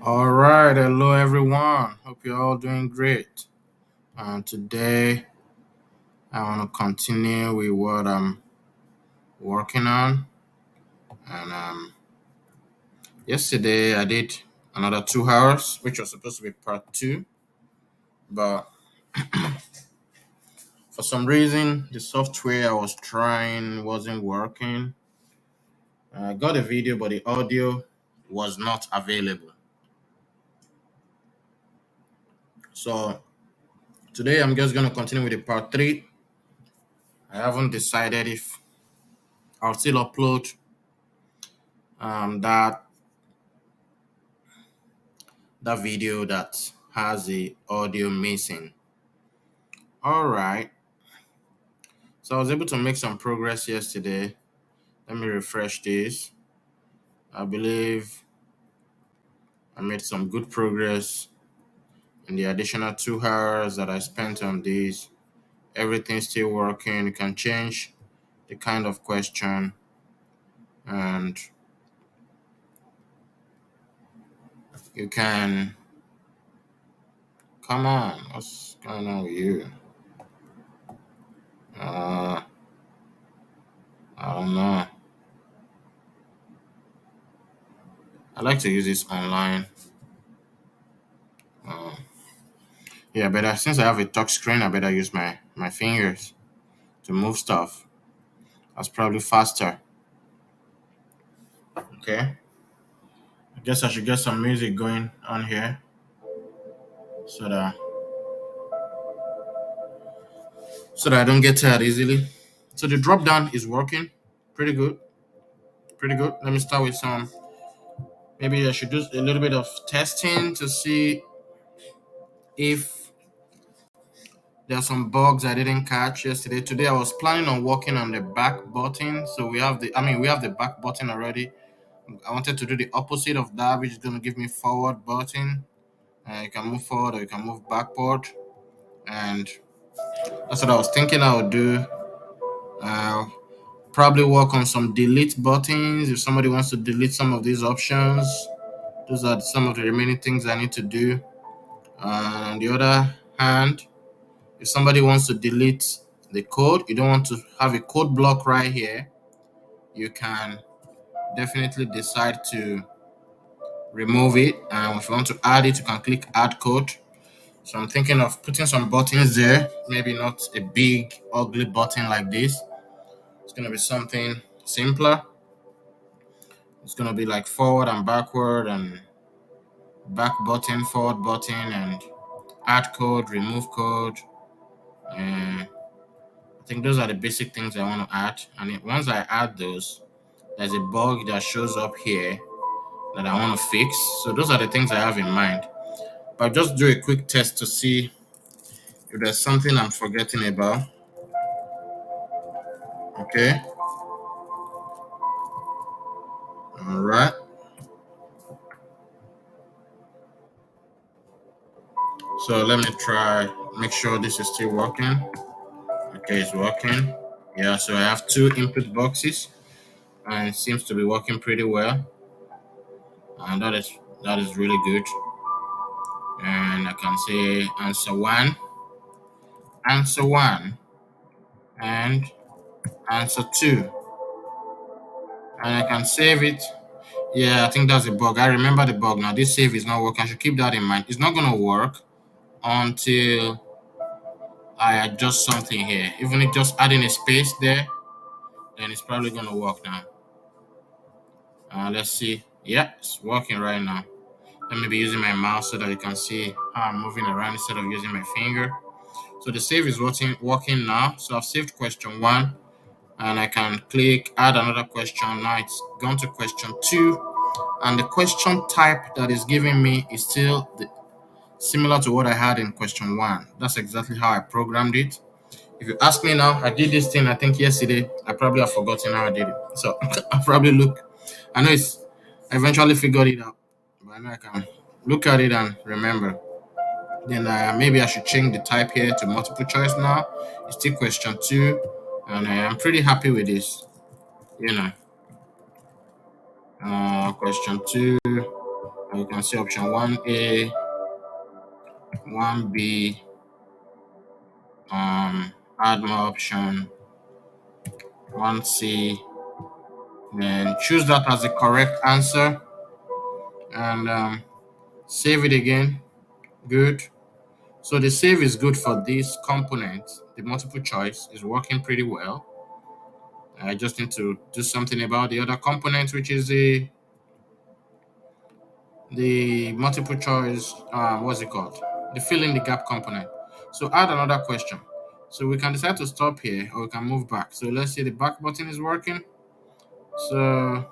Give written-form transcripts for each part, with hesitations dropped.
All right, hello everyone. Hope you're all doing great. And today I want to continue with what I'm working on. And yesterday I did another 2 hours, which was supposed to be part two, but for some reason the software I was trying wasn't working. I got a video, but the audio was not available. So today I'm just gonna continue with the part three. I haven't decided if I'll still upload that video that has the audio missing. All right. So I was able to make some progress yesterday. Let me refresh this. I believe I made some good progress in the additional 2 hours that I spent on this. Everything's still working. You can change the kind of question and you can come on. What's going on with you? Uh, I don't know. I like to use this online. Uh, Yeah, but since I have a touch screen, I better use my fingers to move stuff. That's probably faster. Okay. I guess I should get some music going on here so that I don't get tired easily. So the drop down is working. Pretty good. Pretty good. Let me start with some. Maybe I should do a little bit of testing to see if there are some bugs I didn't catch yesterday. Today I was planning on working on the back button. So we have the back button already. I wanted to do the opposite of that, which is going to give me forward button. You can move forward or you can move backward. And that's what I was thinking I would do. Uh, Probably work on some delete buttons if somebody wants to delete some of these options. Those are some of the remaining things I need to do. On the other hand, if somebody wants to delete the code, you don't want to have a code block right here, you can definitely decide to remove it. And if you want to add it, you can click add code. So I'm thinking of putting some buttons there, maybe not a big, ugly button like this. It's going to be something simpler. It's going to be like forward and backward and back button, forward button, and add code, remove code. And I think those are the basic things I want to add. And once I add those, there's a bug that shows up here that I want to fix. So those are the things I have in mind. But I'll just do a quick test to see if there's something I'm forgetting about. Okay. All right. So let me try, make sure this is still working. Okay, it's working. Yeah, so I have two input boxes and it seems to be working pretty well. And that is really good. And I can say answer one, and answer two. And I can save it. Yeah, I think that's a bug. I remember the bug now. This save is not working. I should keep that in mind. It's not gonna work until I adjust something here. Even if just adding a space there, then it's probably gonna work now. Let's see. Yeah, it's working right now. Let me be using my mouse so that you can see how I'm moving around instead of using my finger. So the save is working now. So I've saved question one and I can click add another question. Now it's gone to question two. And the question type that is giving me is still similar to what I had in question one. That's exactly how I programmed it. If you ask me now, I did this thing I think yesterday. I probably have forgotten how I did it. So I probably I know I eventually figured it out. But I know I can look at it and remember. Then maybe I should change the type here to multiple choice now. It's still question two. And I'm pretty happy with this. You know. Question two. You can see option 1A, 1B, add more option, 1C, then choose that as the correct answer and save it again. Good. So the save is good for this component. The multiple choice is working pretty well. I just need to do something about the other component, which is the multiple choice, what's it called? The fill in the gap component. So add another question. So we can decide to stop here or we can move back. So let's say the back button is working. So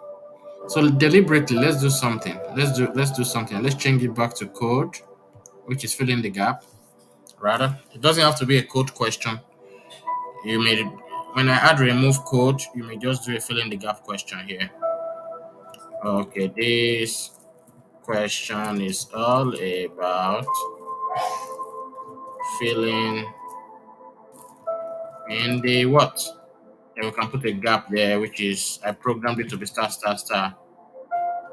deliberately let's do something. Let's do something. Let's change it back to code, which is fill in the gap. Rather, it doesn't have to be a code question. You may when I add remove code, you may just do a fill in the gap question here. Okay, this question is all about filling in the what? And we can put a gap there, which is I programmed it to be star star star.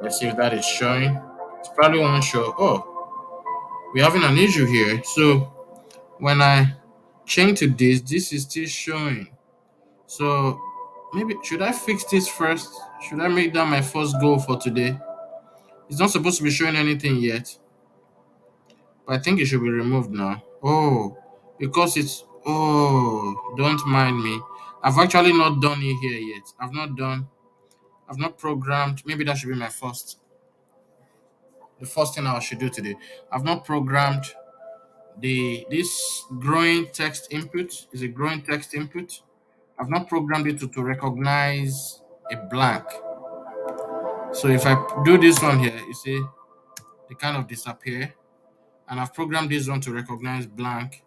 Let's see if that is showing. It's probably won't show. Oh, we're having an issue here. So when I change to this is still showing. So maybe should I fix this first? Should I make that my first goal for today? It's not supposed to be showing anything yet, but I think it should be removed now. Oh, because it's don't mind me. I've actually not done it here yet. I've not programmed. Maybe that should be the first thing I should do today. I've not programmed this growing text input is a growing text input. I've not programmed it to recognize a blank. So if I do this one here, you see they kind of disappear. And I've programmed this one to recognize blank.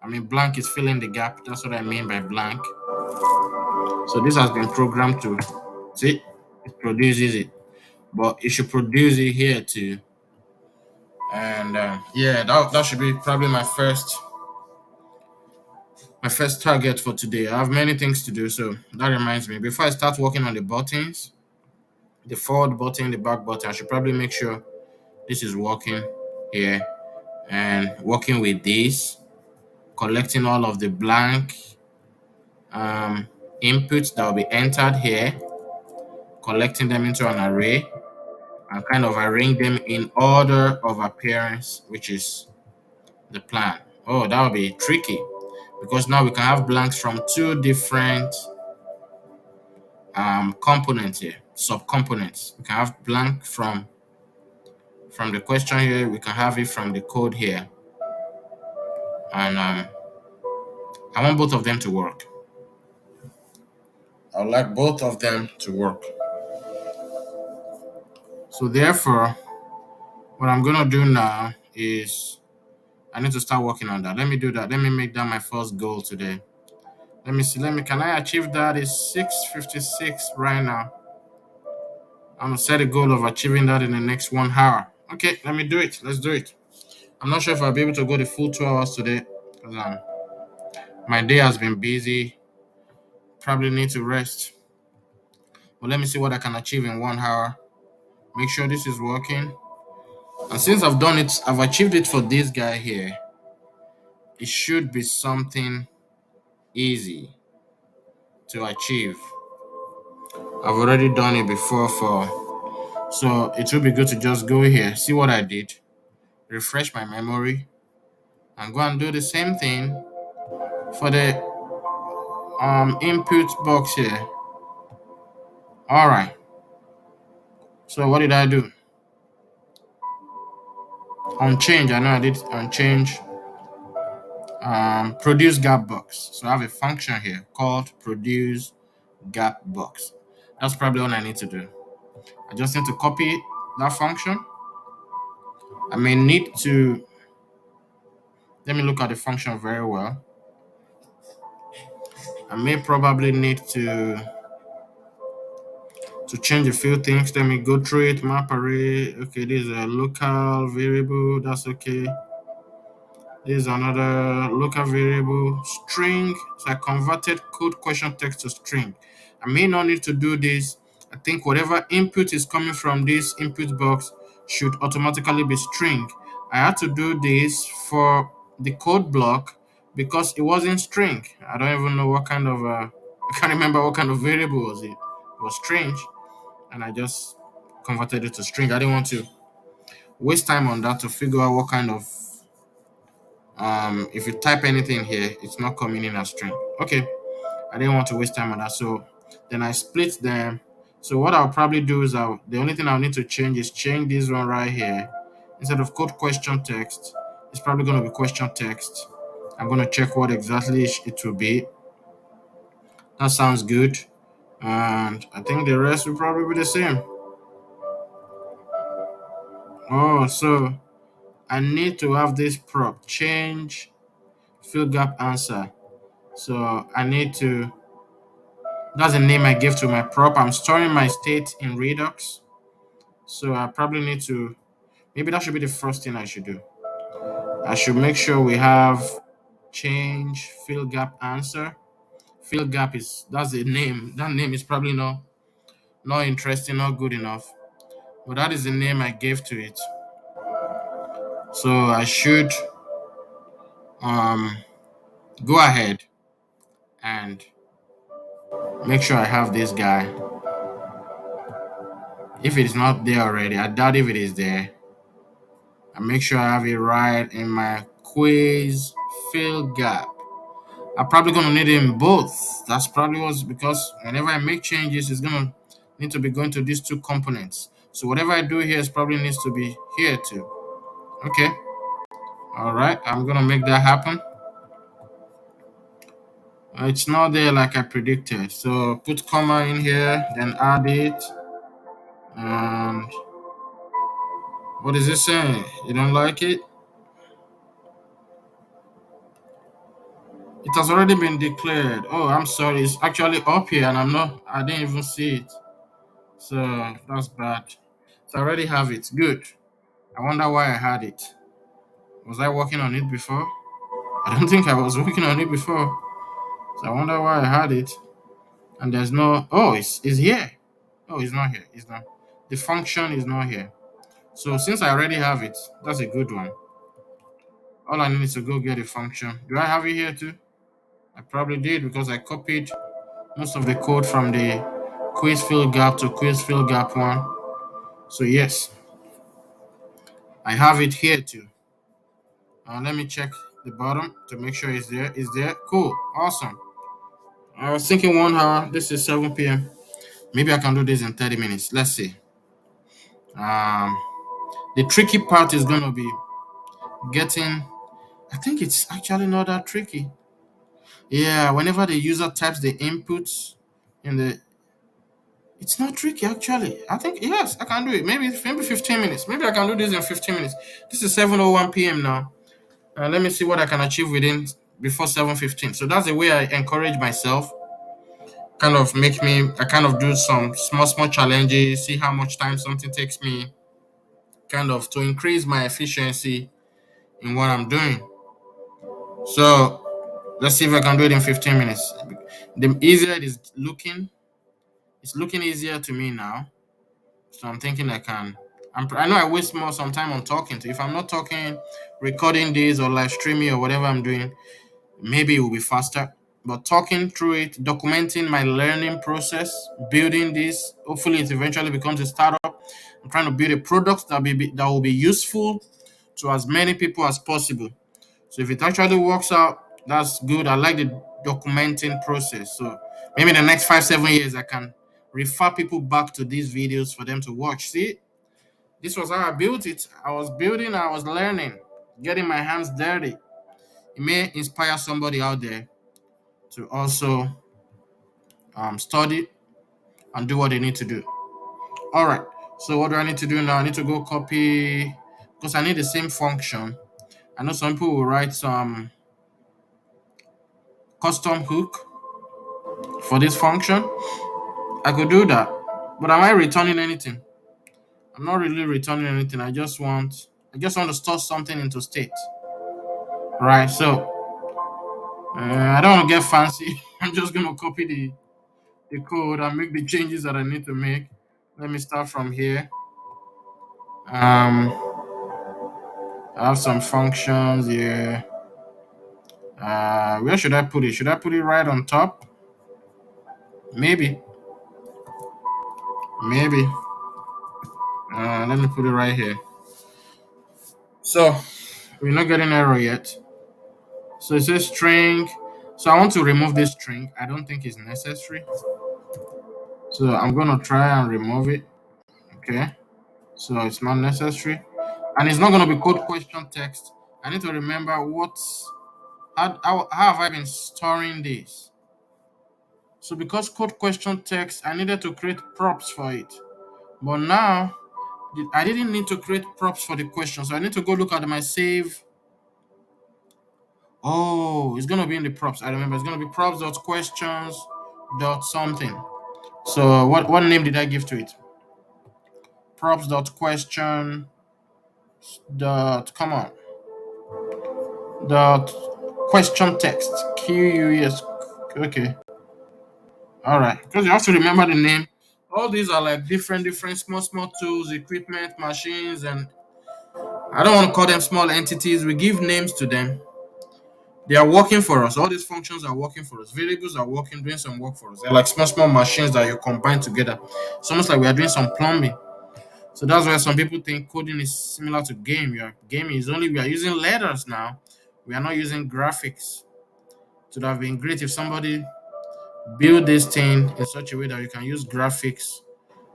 I mean, blank is filling the gap. That's what I mean by blank. So this has been programmed to see it produces it, but it should produce it here too. And yeah, that should be probably my first target for today. I have many things to do, so that reminds me. Before I start working on the buttons, the forward button, the back button, I should probably make sure this is working here and working with this, collecting all of the blank inputs that will be entered here, collecting them into an array, and kind of arrange them in order of appearance, which is the plan. Oh, that would be tricky because now we can have blanks from two different components here, subcomponents. We can have blank from the question here. We can have it from the code here, and I want both of them to work. I would like both of them to work. So therefore, what I'm gonna do now is I need to start working on that. Let me do that. Let me make that my first goal today. Let me see. Can I achieve that? It's 6:56 right now. I'm gonna set a goal of achieving that in the next 1 hour. Okay, let me do it. Let's do it. I'm not sure if I'll be able to go the full 2 hours today because my day has been busy. Probably need to rest. But let me see what I can achieve in 1 hour. Make sure this is working. And since I've done it, I've achieved it for this guy here. It should be something easy to achieve. I've already done it before so it will be good to just go here, see what I did, refresh my memory, and go and do the same thing for the input box here. All right. So what did I do? On change, I know I did on change. Produce gap box. So I have a function here called produce gap box. That's probably all I need to do. I just need to copy that function. I may need to let me look at the function very well. I may probably need to change a few things. Let me go through it. Map array. Okay, this is a local variable. That's okay. This is another local variable. String. So I converted code question text to string. I may not need to do this. I think whatever input is coming from this input box should automatically be string. I had to do this for the code block because it wasn't string. I don't even know what kind of I can't remember what kind of variable was it. It was strange, and I just converted it to string. I didn't want to waste time on that to figure out what kind of if you type anything here, it's not coming in as string. Okay, I didn't want to waste time on that, so then I split them. So what I'll probably do is the only thing I'll need to change is change this one right here. Instead of code question text, it's probably going to be question text. I'm going to check what exactly it will be. That sounds good. And I think the rest will probably be the same. Oh, so I need to have this prop change fill gap answer. So I need to, that's the name I give to my prop. I'm storing my state in Redux. So I probably need to, maybe that should be the first thing I should do. I should make sure we have change fill gap answer. Fill gap is, that's the name. That name is probably not interesting, not good enough. But that is the name I gave to it. So I should um go ahead and make sure I have this guy. If it is not there already, I doubt if it is there. I make sure I have it right in my quiz fill gap. I'm probably gonna need it in both. That's probably what's because whenever I make changes, it's gonna need to be going to these two components. So whatever I do here is probably needs to be here too. Okay. All right. I'm gonna make that happen. It's not there like I predicted. So put comma in here, then add it. And what is it saying? You don't like it? It has already been declared. Oh, I'm sorry. It's actually up here and I didn't even see it. So that's bad. So I already have it. Good. I wonder why I had it. Was I working on it before? I don't think I was working on it before. So I wonder why I had it. And there's no, oh, it's here. Oh, it's not here. It's not. The function is not here. So since I already have it, that's a good one. All I need is to go get a function. Do I have it here too? I probably did because I copied most of the code from the quiz fill gap to quiz fill gap one. So yes, I have it here too. Let me check the bottom to make sure it's there. Is there? Cool. Awesome. I was thinking 1 hour. This is 7 p.m. Maybe I can do this in 30 minutes. Let's see. Um, the tricky part is going to be getting, I think it's actually not that tricky. Yeah, whenever the user types the inputs in the, it's not tricky actually. I think, yes, I can do it. Maybe 15 minutes. Maybe I can do this in 15 minutes. This is 7:01 p.m. now. Let me see what I can achieve within before 7:15. So that's the way I encourage myself. Kind of make me, I kind of do some small challenges, see how much time something takes me, kind of to increase my efficiency in what I'm doing. So let's see if I can do it in 15 minutes. The easier it is looking, it's looking easier to me now. So I'm thinking I can. I know I waste more some time on talking. So if I'm not talking, recording this or live streaming or whatever I'm doing, maybe it will be faster. But talking through it, documenting my learning process, building this, hopefully it eventually becomes a startup. I'm trying to build a product that will be useful to as many people as possible. So if it actually works out, that's good. I like the documenting process. So maybe in the next 5, 7 years, I can refer people back to these videos for them to watch. See, this was how I built it. I was building, I was learning, getting my hands dirty. It may inspire somebody out there to also study and do what they need to do. All right. So what do I need to do now? I need to go copy because I need the same function. I know some people will write some custom hook for this function. I could do that. But am I returning anything? I'm not really returning anything. I just want to store something into state. Right. So I don't want to get fancy. I'm just gonna copy the code and make the changes that I need to make. Let me start from here. Um, I have some functions here. Where should I put it? Should I put it right on top? Maybe, maybe. Let me put it right here. So we're not getting error yet. So it says string. So I want to remove this string. I don't think it's necessary. So I'm gonna try and remove it. Okay. So it's not necessary. And it's not gonna be code question text. I need to remember how have I been storing this? So because code question text, I needed to create props for it. But now I didn't need to create props for the question. So I need to go look at my save. Oh, it's gonna be in the props. I remember it's gonna be props dot questions dot something. So what name did I give to it? Props dot question dot come on dot question text QUES. Okay, all right. Because you have to remember the name. All these are like different small tools, equipment, machines, and I don't want to call them small entities. We give names to them. They are working for us. All these functions are working for us. Variables are working, doing some work for us. They're like small machines that you combine together. It's almost like we are doing some plumbing. So that's why some people think coding is similar to game. Your gaming is only we are using letters now. We are not using graphics. It would have been great if somebody build this thing in such a way that you can use graphics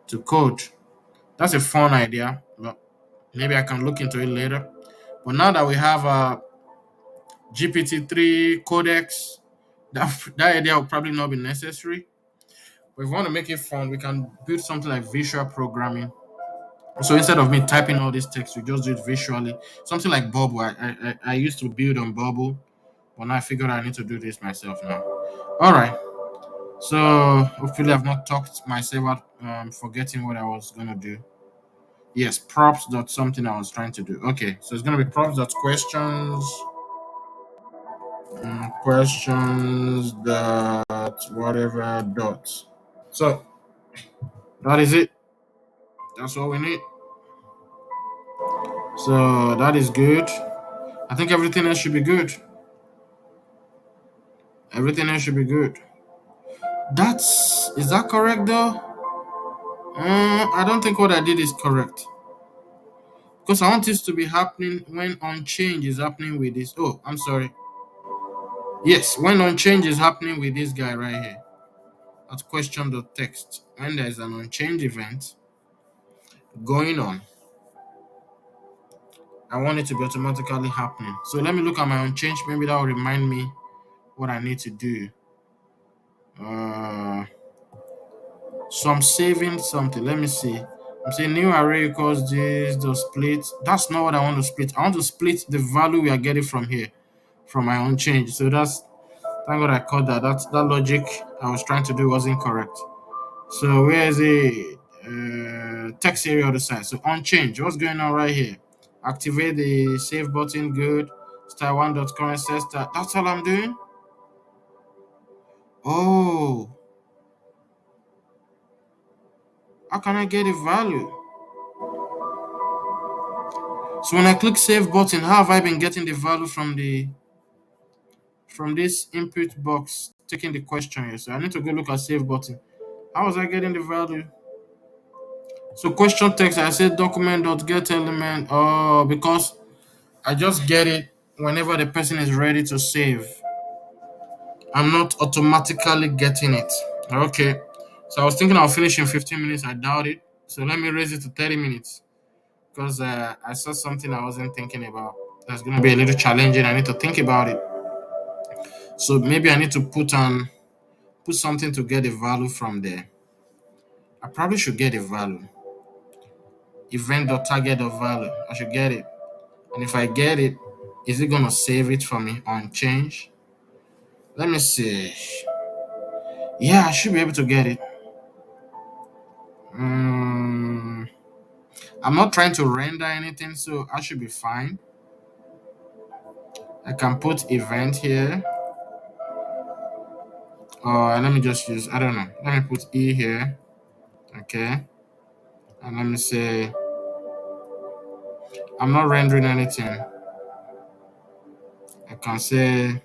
to code. That's a fun idea, but maybe I can look into it later. But now that we have a GPT-3 codex, that idea will probably not be necessary. But if we want to make it fun, we can build something like visual programming. So instead of me typing all this text, we just do it visually. Something like Bubble. I used to build on Bubble, but now I figured I need to do this myself now. All right. So hopefully I've not talked myself out forgetting what I was gonna do. Yes, props dot something I was trying to do. Okay, so it's gonna be props dot questions questions dot whatever dot. So that is it. That's all we need. So that is good. I think everything else should be good. Everything else should be good. That's is that correct though? I don't think what I did is correct because I want this to be happening when on change is happening with this. Oh, I'm sorry. Yes, when on change is happening with this guy right here at question.text. When there's an on change event going on, I want it to be automatically happening. So let me look at my on change. Maybe that will remind me what I need to do. Uh, so I'm saving something. Let me see. I'm saying new array equals this, the split. That's not what I want to split. I want to split the value we are getting from here, from my own change. So that's thank God I caught that. That logic I was trying to do was incorrect. So where is the text area on the side? So on change. What's going on right here? Activate the save button. Good. Style one dot current set start. That's all I'm doing. Oh, how can I get a value? So when I click save button, how have I been getting the value from this input box, taking the question here? So I need to go look at save button. How was I getting the value? So question text, I said document dot get element. Oh, because I just get it whenever the person is ready to save. I'm not automatically getting it. Okay. So I was thinking I'll finish in 15 minutes. I doubt it. So let me raise it to 30 minutes because I saw something I wasn't thinking about. That's going to be a little challenging. I need to think about it. So maybe I need to put something to get a value from there. I probably should get a value. Event.target of value. I should get it. And if I get it, is it going to save it for me on change? Let me see. Yeah, I should be able to get it. Mm, I'm not trying to render anything, so I should be fine. I can put event here. Or let me just use, I don't know. Let me put E here. Okay. And let me say I'm not rendering anything. I can say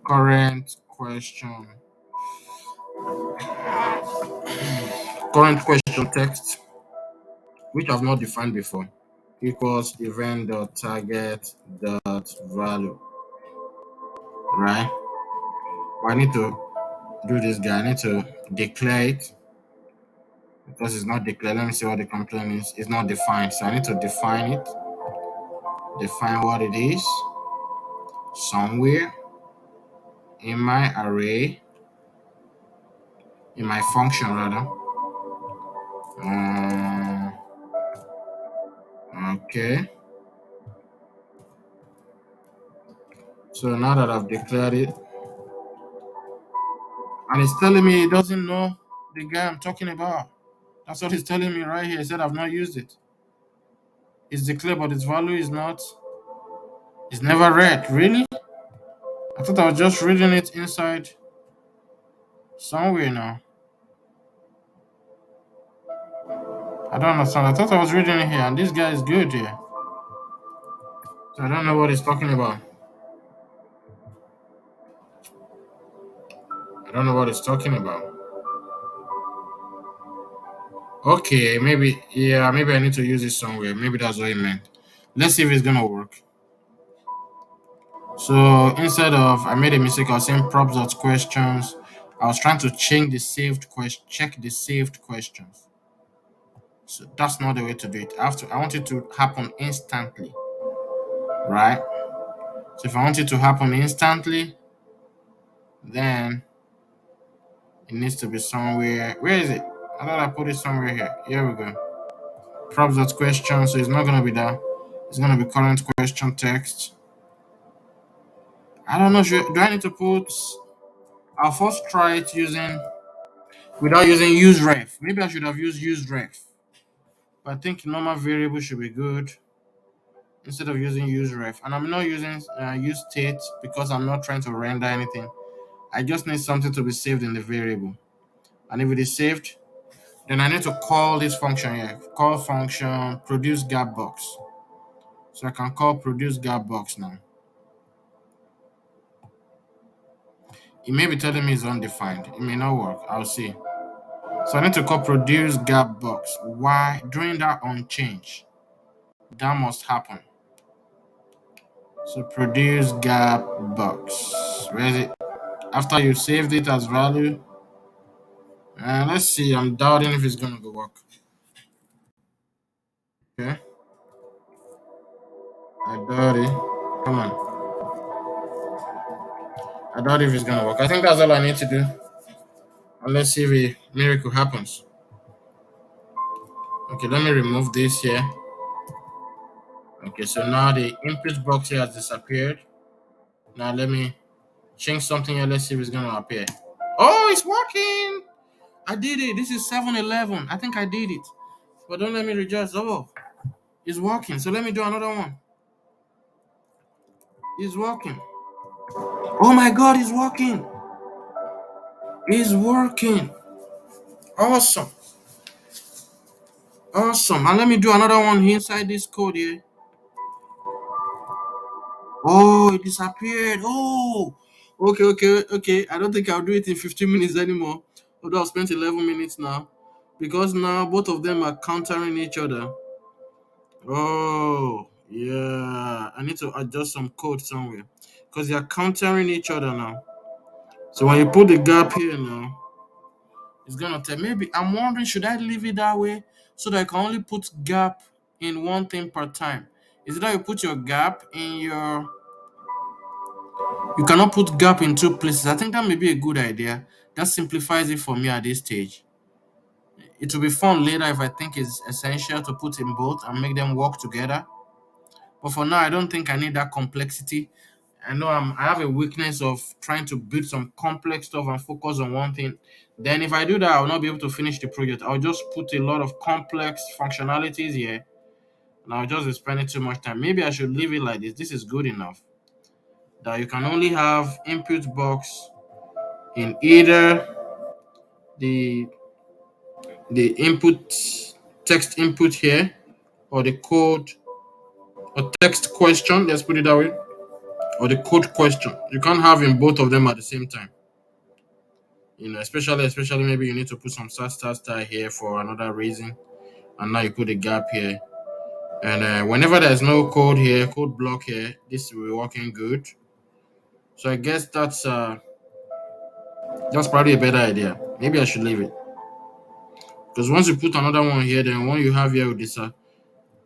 current question, current question text, which I've not defined before, equals event dot target dot value, right? I need to do this guy. I need to declare it because it's not declared. Let me see what the complaint is. It's not defined, so I need to define it. Define what it is somewhere in my array, in my function rather. Uh, okay. So now that I've declared it, and it's telling me it doesn't know the guy I'm talking about. That's what it's telling me right here. It said I've not used it. It's declared, but its value is not. It's never read. Really? I thought I was just reading it inside somewhere now. I don't understand. I thought I was reading it here, and this guy is good here. So I don't know what he's talking about. I don't know what he's talking about. Okay, maybe, yeah, maybe I need to use it somewhere. Maybe that's what he meant. Let's see if it's gonna work. So instead of, I made a mistake. I was saying props dot questions. I was trying to change the saved question, check the saved questions. So that's not the way to do it. I want it to happen instantly, right? So if I want it to happen instantly, then it needs to be somewhere. Where is it? I thought I put it somewhere here. Here we go. Props dot question. So it's not gonna be that. It's gonna be current question text. I don't know. Do I need to put? I'll first try it using without using useref. Maybe I should have used useref. But I think normal variable should be good instead of using useref. And I'm not using use state because I'm not trying to render anything. I just need something to be saved in the variable. And if it is saved, then I need to call this function here. Call function produce gap box. So I can call produce gap box now. It may be telling me it's undefined. It may not work. I'll see. So I need to call produce gap box. Why? During that unchange, that must happen. So produce gap box. Where is it? After you saved it as value. Let's see. I'm doubting if it's gonna go work. Okay. I doubt it. Come on. I doubt if it's gonna work. I think that's all I need to do. And let's see if a miracle happens. Okay, let me remove this here. Okay, so now the input box here has disappeared. Now let me change something here. Let's see if it's gonna appear. Oh, it's working! I did it. This is 7-Eleven. I think I did it. But don't let me rejoice. Oh, it's working. So let me do another one. It's working. Oh my god, it's working. It's working. Awesome. Awesome. And let me do another one inside this code here. Oh, it disappeared. Oh, okay. I don't think I'll do it in 15 minutes anymore. Although I've spent 11 minutes now. Because now both of them are countering each other. Oh, yeah. I need to adjust some code somewhere. Because they are countering each other now. So when you put the gap here now, it's gonna tell. Maybe I'm wondering, should I leave it that way so that I can only put gap in one thing per time? Is it that you put your gap in your you cannot put gap in two places? I think that may be a good idea. That simplifies it for me at this stage. It will be fun later if I think it's essential to put in both and make them work together. But for now, I don't think I need that complexity. I know I have a weakness of trying to build some complex stuff and focus on one thing. Then if I do that, I'll not be able to finish the project. I'll just put a lot of complex functionalities here and I'll just be spending too much time. Maybe I should leave it like this. This is good enough. That you can only have input box in either the the input text input here or the code or text question. Let's put it that way, or the code question. You can't have in both of them at the same time. Especially maybe you need to put some star here for another reason, and now you put a gap here. And whenever there's no code here, code block here, this will be working good. So I guess that's probably a better idea. Maybe I should leave it because once you put another one here, then one you have here with this.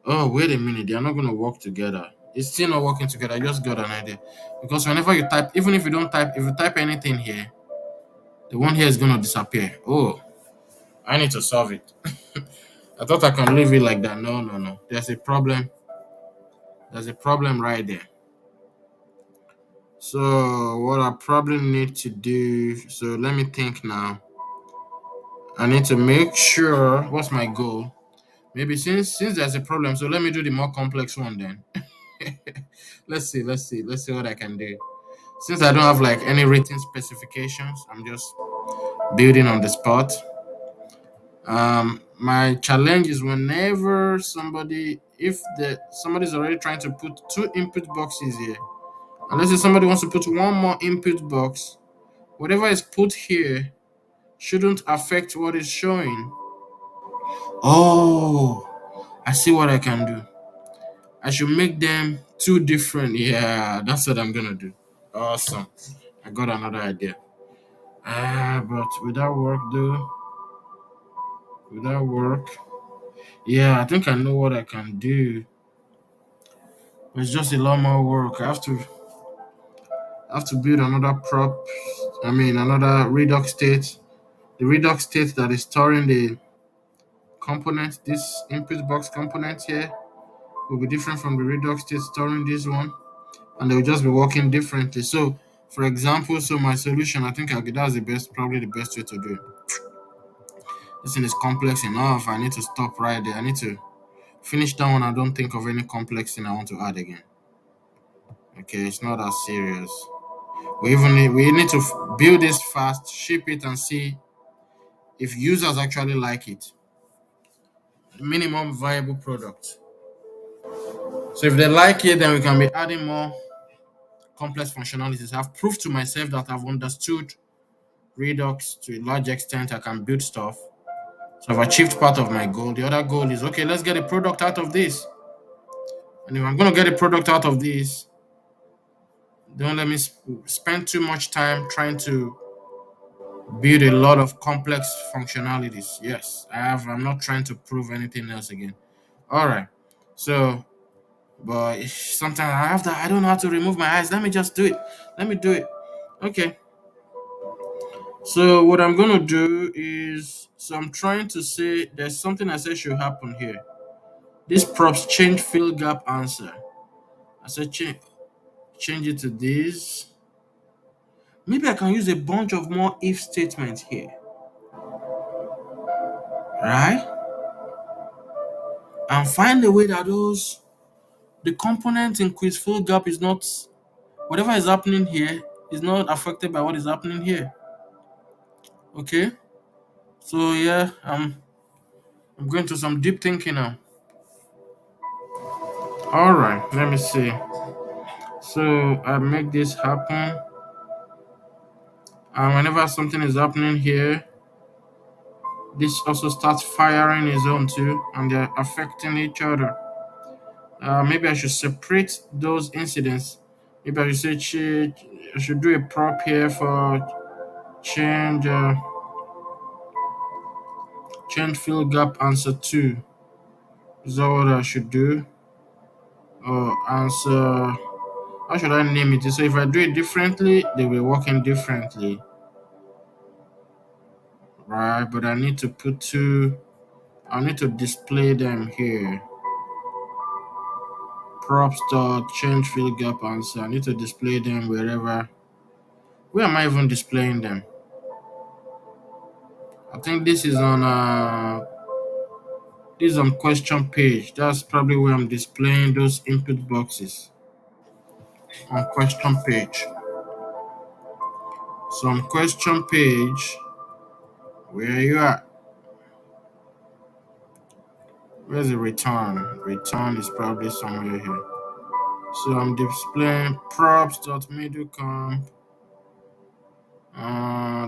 Oh, wait a minute, they are not going to work together. It's still not working together. I just got an idea because whenever you type, even if you don't type, if you type anything here, the one here is going to disappear. Oh, I need to solve it. I thought I can leave it like that. No, no, no. There's a problem. There's a problem right there. So what I probably need to do, so let me think now. I need to make sure what's my goal. Maybe since there's a problem, so let me do the more complex one then. Let's see what I can do. Since I don't have like any written specifications, I'm just building on the spot. My challenge is whenever if somebody's already trying to put two input boxes here, and let's say somebody wants to put one more input box, whatever is put here shouldn't affect what is showing. Oh, I see what I can do. I should make them two different. Yeah, that's what I'm gonna do. Awesome. I got another idea. But will that work though? Will that work? Yeah, I think I know what I can do. It's just a lot more work. I have to build another prop. I mean another Redux state. The Redux state that is storing the component, this input box component here will be different from the Redux state storing this one, and they will just be working differently. So for example, so my solution, I think that's the best, probably the best way to do it. This thing is complex enough. I need to stop right there. I need to finish that one. I don't think of any complex thing I want to add again. Okay, it's not as serious. We need to build this fast, ship it, and see if users actually like it. Minimum viable product. So if they like it, then we can be adding more complex functionalities. I've proved to myself that I've understood Redux to a large extent. I can build stuff. So I've achieved part of my goal. The other goal is okay, let's get a product out of this. And if I'm going to get a product out of this, don't let me spend too much time trying to build a lot of complex functionalities. Yes, I'm not trying to prove anything else again. All right. So, but sometimes I don't know how to remove my eyes. Let me just do it. Let me do it. Okay. So what I'm gonna do is, so I'm trying to say there's something I said should happen here. This props change fill gap answer. I said change it to this. Maybe I can use a bunch of more if statements here, right? And find a way that the component in quiz fill gap is not, whatever is happening here is not affected by what is happening here. Okay. So yeah, I'm going to some deep thinking now. All right, let me see. So I make this happen, and whenever something is happening here, this also starts firing its own too, and they're affecting each other. Maybe I should separate those incidents. Maybe I should say I should do a prop here for change change fill gap answer 2. Is that what I should do? Or answer, how should I name it? So if I do it differently, they will be working differently. Right, but I need to put two, I need to display them here. Props dot change fill gap answer. I need to display them wherever. Where am I even displaying them? I think this is on question page. That's probably where I'm displaying those input boxes on question page. So on question page, where you at? Where's the return? Return is probably somewhere here. So I'm displaying props.middlecomp.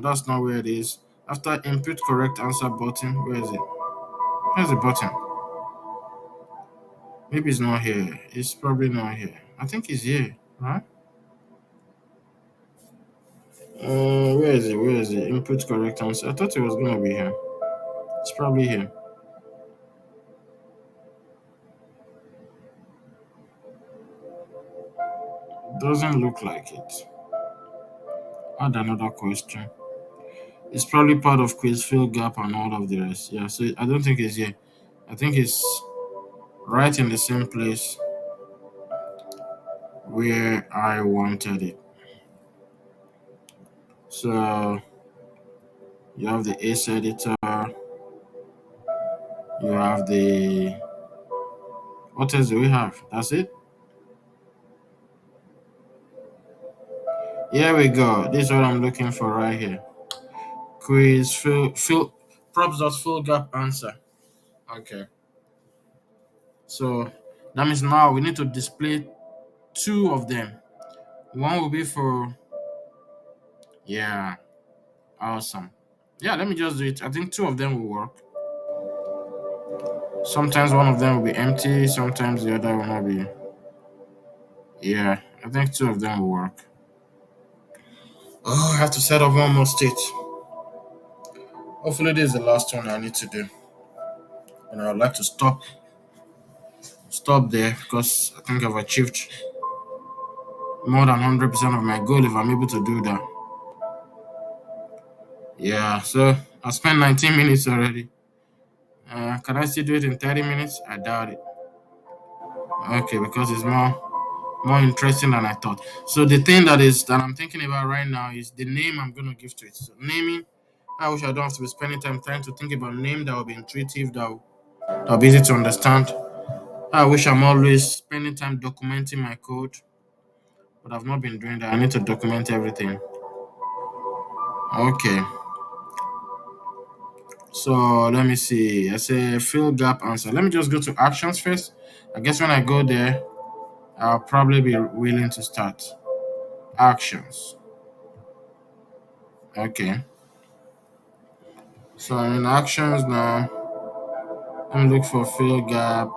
That's not where it is. After input correct answer button, where is it? Where's the button? Maybe it's not here. It's probably not here. I think it's here, right? Where is it? Where is it? Input correct answer. I thought it was gonna be here. It's probably here. Doesn't look like it. Add another question. It's probably part of quiz fill gap and all of the rest. Yeah, so I don't think it's here. I think it's right in the same place where I wanted it. So you have the ace editor, you have the what else do we have? That's it. Here we go. This is what I'm looking for right here. Quiz fill props dot full gap answer. Okay. So that means now we need to display two of them. One will be for yeah, awesome. Yeah, let me just do it. I think two of them will work. Sometimes one of them will be empty, sometimes the other will not be. Yeah, I think two of them will work. Oh, I have to set up one more state. Hopefully, this is the last one I need to do. And I'd like to stop there because I think I've achieved more than 100% of my goal if I'm able to do that. Yeah, so I spent 19 minutes already. Can I still do it in 30 minutes? I doubt it. Okay, because it's more interesting than I thought. So the thing that I'm thinking about right now is the name I'm gonna give to it. So naming, I wish I don't have to be spending time trying to think about a name that will be intuitive, that will be easy to understand. I wish I'm always spending time documenting my code, but I've not been doing that. I need to document everything. Okay. So let me see. I say fill gap answer. Let me just go to actions first. I guess when I go there, I'll probably be willing to start. Actions. Okay. So I'm in actions now. Let me look for fill gap.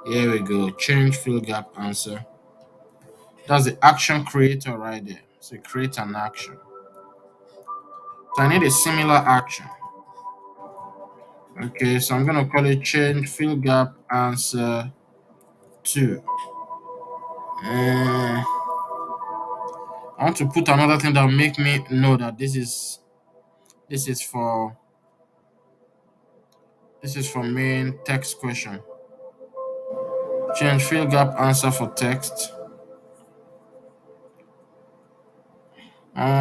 Here we go. Change fill gap answer. That's the action creator right there. So create an action. So I need a similar action. Okay, so I'm gonna call it change fill gap answer two. Uh, I want to put another thing that will make me know that this is for main text question. Change fill gap answer for text.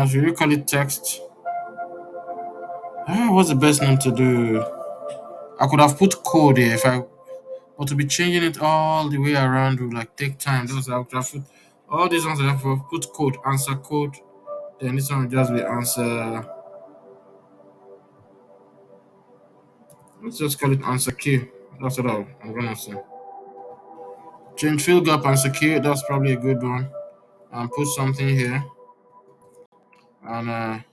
Should we call it text? What's the best name to do? I could have put code here if I, but to be changing it all the way around would like take time. Those I would have put all these ones I have to put code, answer code. Then this one will just be answer. Let's just call it answer key. That's what I'm gonna say. Change fill gap answer key. That's probably a good one. And put something here. And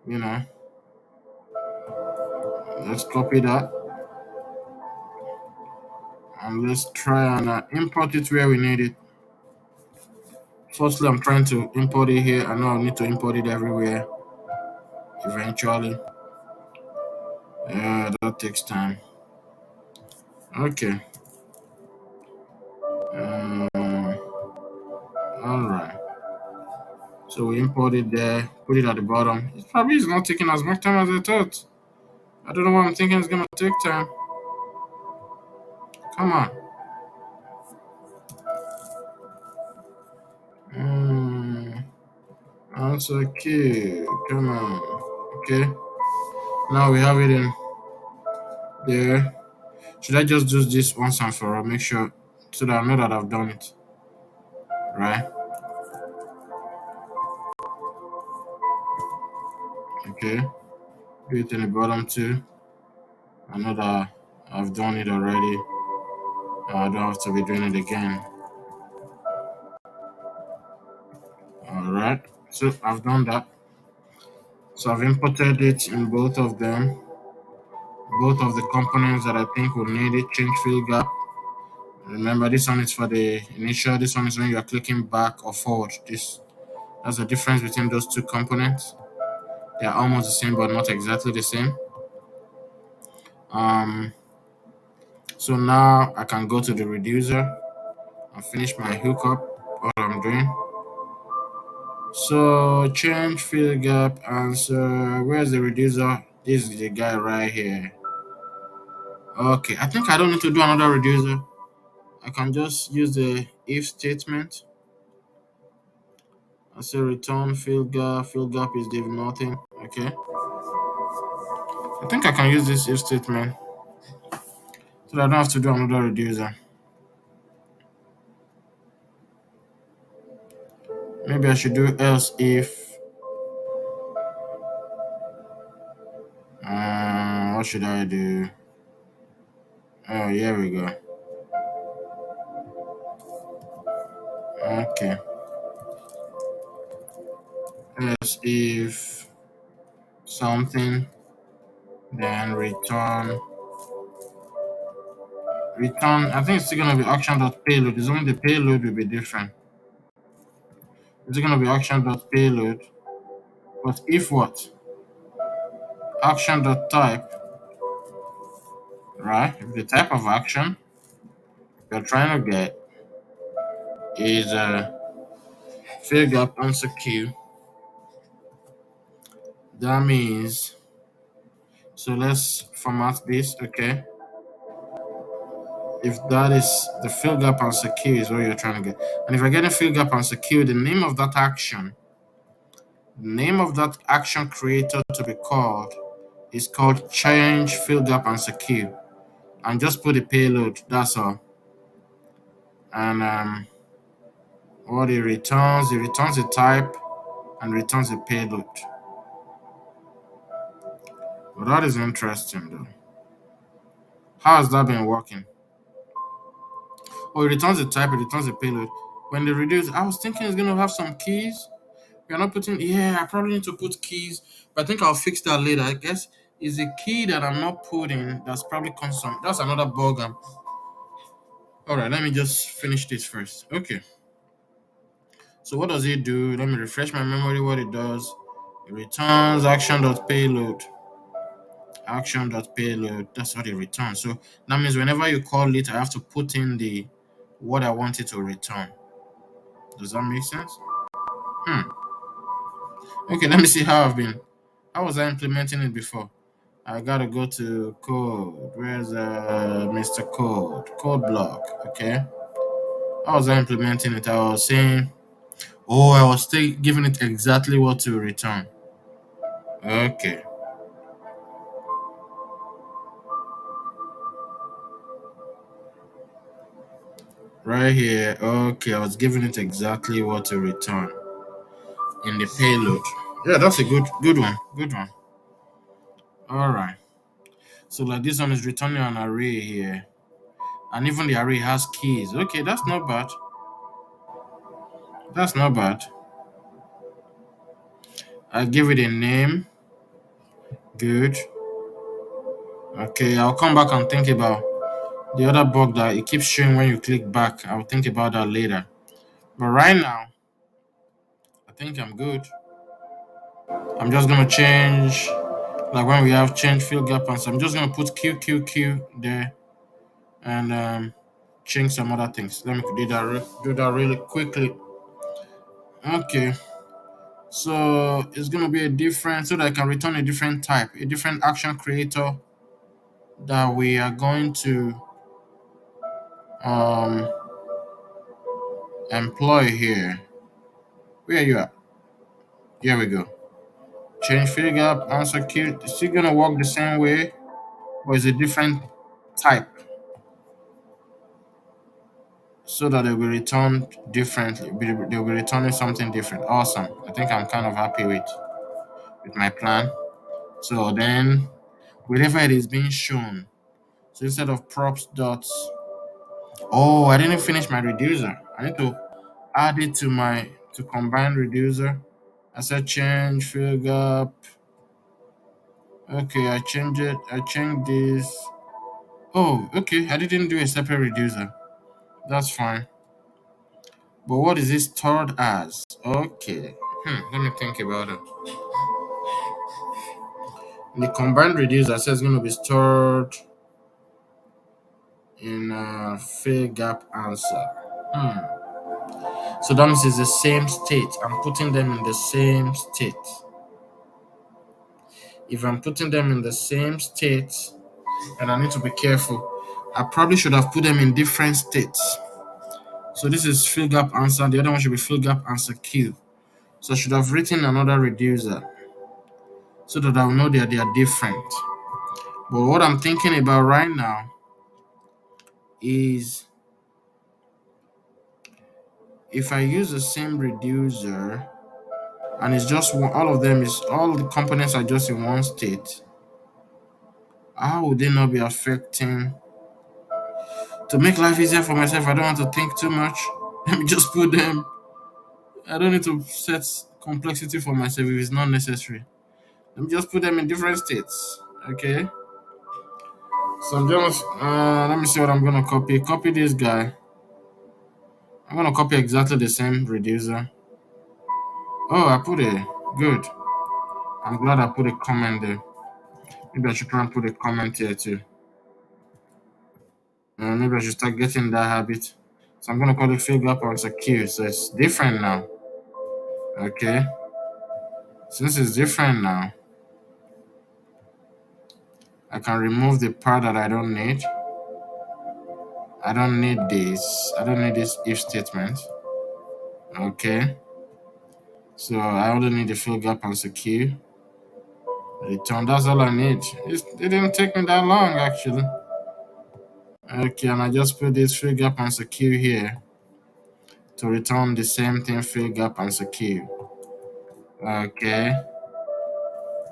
you know, let's copy that and let's try and import it where we need it. Firstly, I'm trying to import it here. I know I need to import it everywhere eventually. That takes time. Okay. Uh, all right. So we import it there, put it at the bottom. It probably is not taking as much time as I thought. I don't know why I'm thinking it's gonna take time. Come on. Mm, answer key. Come on. Okay. Now we have it in there. Should I just do this once and for all? Make sure so that I know that I've done it. Right? Okay. Do it in the bottom too. Another. I've done it already. I don't have to be doing it again. All right. So I've done that. So I've imported it in both of them. Both of the components that I think will need it. Change field gap. Remember, this one is for the initial. This one is when you are clicking back or forward. That's the difference between those two components. They are almost the same, but not exactly the same. Um, so now I can go to the reducer and finish my hookup. What I'm doing. So change field gap answer. Where's the reducer? This is the guy right here. Okay, I think I don't need to do another reducer. I can just use the if statement. I say return field gap. Field gap is div nothing. Okay. I think I can use this if statement so that I don't have to do another reducer. Maybe I should do else if. What should I do? Oh, here we go. Okay. Else if something, then return. I think it's still gonna be action.payload. It's only the payload will be different. It's gonna be action.payload. But if what? Action.type, right? If the type of action you're trying to get is field gap answer queue, that means so let's format this, okay? If that is the field gap answer queue is what you're trying to get. And if I get a field gap answer queue, the name of that action creator to be called is called change field gap answer queue. And just put the payload, that's all. And what it returns the type and returns the payload. But that is interesting though. How has that been working? Oh, it returns the type, it returns the payload. When they reduce, I was thinking it's gonna have some keys. We're not putting, yeah, I probably need to put keys, but I think I'll fix that later. I guess is a key that I'm not putting that's probably constant. That's another bug. All right, let me just finish this first. Okay. So what does it do? Let me refresh my memory what it does. It returns action.payload. Action.payload. That's what it returns. So that means whenever you call it, I have to put in the what I want it to return. Does that make sense? Hmm. Okay, let me see how was I implementing it before? I gotta go to code. Where's Mr. Code? Code block. Okay. How was I implementing it? I was saying, oh, I was still giving it exactly what to return. Okay. Right here. Okay, I was giving it exactly what to return in the payload. Yeah, that's a good one. Good one. All right. So like this one is returning an array here, and even the array has keys. Okay, that's not bad. That's not bad. I give it a name. Good. Okay, I'll come back and think about the other bug that it keeps showing when you click back. I'll think about that later. But right now, I think I'm good. I'm just gonna change, like when we have change field gap answer, I'm just gonna put QQQ there and change some other things. Let me do that really quickly. Okay, so it's gonna be a different, so that I can return a different type, a different action creator that we are going to um employ here. Where are you at? Here we go. Change field gap answer queue. It's still gonna work the same way, but it's a different type, so that they'll be returned differently. They'll be returning something different. Awesome. I think I'm kind of happy with my plan. So then, wherever it is being shown, So instead of props dot, oh, I didn't finish my reducer. I need to add it to my to combine reducer. I said change fill gap. Okay, I changed it. I changed this. Oh, okay. I didn't do a separate reducer. That's fine. But what is this stored as? Okay. Let me think about it. The combined reducer says it's going to be stored in a fill gap answer. So that means it's the same state. I'm putting them in the same state. If I'm putting them in the same state, and I need to be careful, I probably should have put them in different states. So this is fill gap answer. The other one should be fill gap answer Q. So I should have written another reducer so that I'll know that they are different. But what I'm thinking about right now is if I use the same reducer and it's just one, all of them is all the components are just in one state, how would they not be affecting? To make life easier for myself, I don't want to think too much. Let me just put them. I don't need to set complexity for myself if it's not necessary. Let me just put them in different states. Okay. So I'm just let me see what I'm gonna copy. Copy this guy. I'm gonna copy exactly the same reducer. Oh, I put it. Good. I'm glad I put a comment there. Maybe I should try and put a comment here too. Maybe I should start getting that habit. So I'm gonna call it fill gap answer Q. So it's different now. Okay. Since it's different now, I can remove the part that I don't need. I don't need this. I don't need this if statement. Okay. So I only need the fill gap answer Q. Return. That's all I need. It didn't take me that long actually. Okay, and I just put this fill gap answer Q here to return the same thing fill gap answer Q. Okay.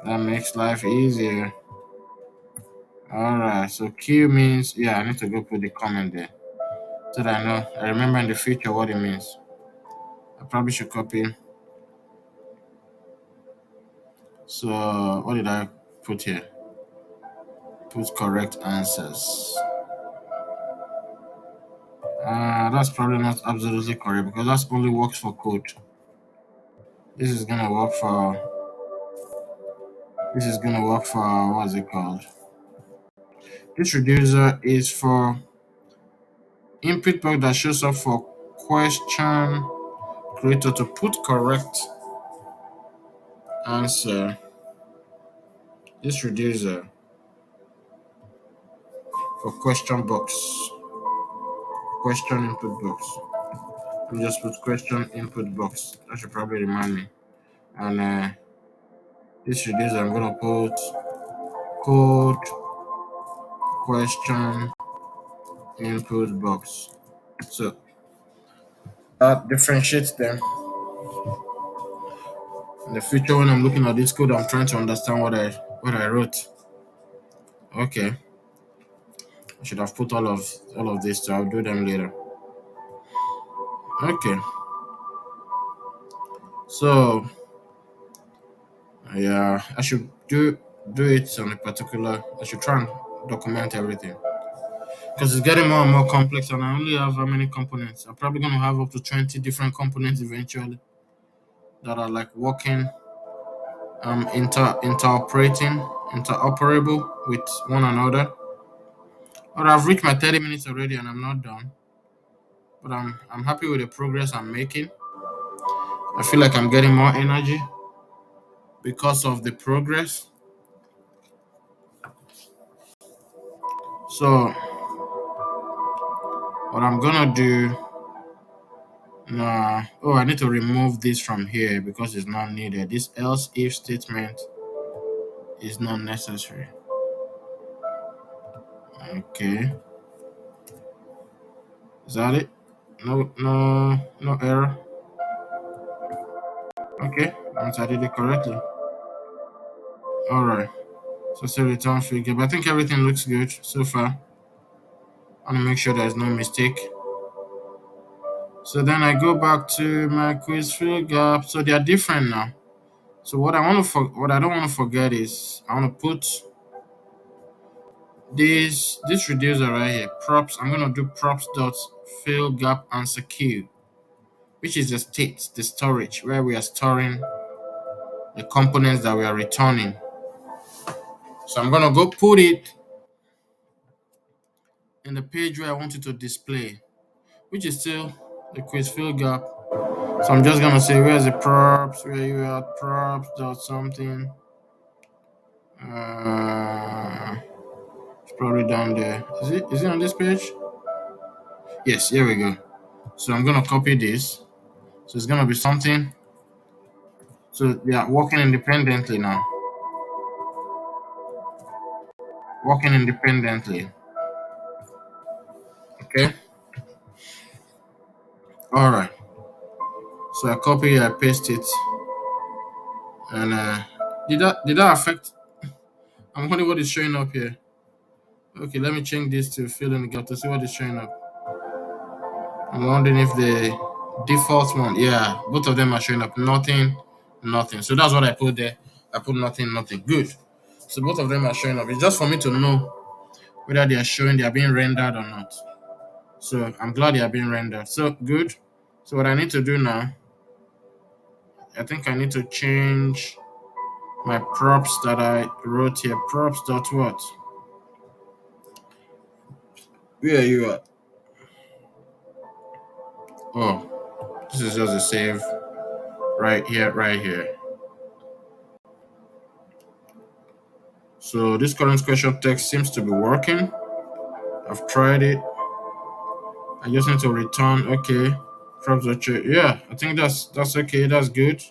That makes life easier. Alright, so Q means, yeah, I need to go put the comment there so that I remember in the future what it means. I probably should copy. So, what did I put here? Put correct answers. That's probably not absolutely correct because that only works for code. This is gonna work for, what's it called? This reducer is for input box that shows up for question creator to put correct answer. This reducer for question input box. Let me just put question input box. That should probably remind me. And this reducer, I'm gonna put code question input box. So that differentiates them. In the future, when I'm looking at this code, I'm trying to understand what I wrote. Okay, I should have put all of this, so I'll do them later. Okay, so yeah, I should do it on a particular. I should try and document everything because it's getting more and more complex, and I only have how many components? I'm probably gonna have up to 20 different components eventually that are like working, interoperable with one another. But I've reached my 30 minutes already, and I'm not done. But I'm happy with the progress I'm making. I feel like I'm getting more energy because of the progress. So what I'm gonna do now, oh, I need to remove this from here because it's not needed. This else if statement is not necessary. Okay, is that it? No error. Okay, once I did it correctly. All right. So say return figure, but I think everything looks good so far. I want to make sure there's no mistake. So then I go back to my quiz fill gap. So they are different now. So what I don't want to forget is I want to put this reducer right here. Props. I'm gonna do props dot fill gap answer queue, which is the state, the storage where we are storing the components that we are returning. So I'm gonna go put it in the page where I want it to display, which is still the quiz fill gap. So I'm just gonna say where's the props, where you at props dot something. Uh, it's probably down there. Is it on this page? Yes, here we go. So I'm gonna copy this. So it's gonna be something. So they are working independently now. Working independently. Okay. All right. So I copy, I paste it, and did that affect? I'm wondering what is showing up here. Okay, let me change this to fill in the gap to see what is showing up. I'm wondering if the default one, yeah, both of them are showing up. Nothing, nothing. So that's what I put there. I put nothing, nothing. Good. So both of them are showing up. It's just for me to know whether they are being rendered or not. So I'm glad they are being rendered. So good. So what I need to do now, I think I need to change my props that I wrote here. Props dot what? Where are you at? Oh, this is just a save right here, right here. So this current question text seems to be working. I've tried it. I just need to return. Okay. Props dot yeah, I think that's okay. That's good.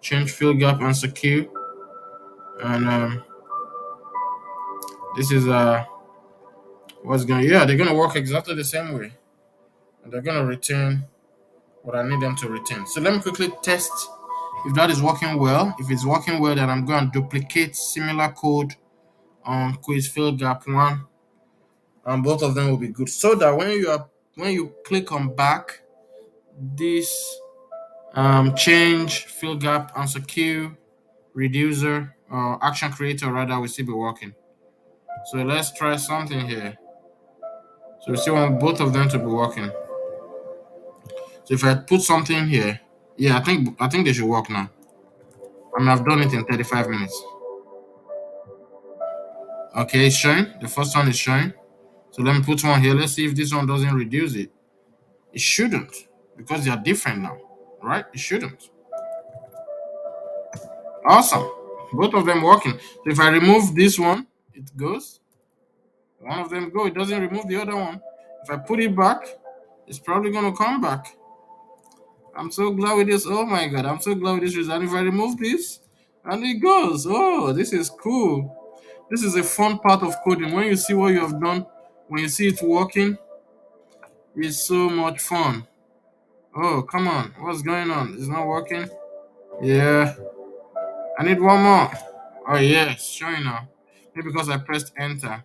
Change fill gap answer queue. And this is what's going, yeah, they're gonna work exactly the same way. And they're gonna return what I need them to return. So let me quickly test if that is working well. If it's working well, then I'm going to duplicate similar code on quiz fill gap one, and both of them will be good. So that when you click on back, this change fill gap answer queue reducer or action creator rather will still be working. So let's try something here. So we still want both of them to be working. So if I put something here, yeah, I think they should work now. I mean, I've done it in 35 minutes. Okay, it's showing. The first one is showing. So let me put one here. Let's see if this one doesn't reduce it. It shouldn't because they are different now, right? It shouldn't. Awesome. Both of them working. So if I remove this one, it goes. One of them go. It doesn't remove the other one. If I put it back, it's probably going to come back. I'm so glad with this. Oh my God. I'm so glad with this result. If I remove this, and it goes. Oh, this is cool. This is a fun part of coding. When you see what you have done, when you see it working, it's so much fun. Oh, come on. What's going on? It's not working? Yeah. I need one more. Oh, yes. Showing now. Maybe because I pressed enter.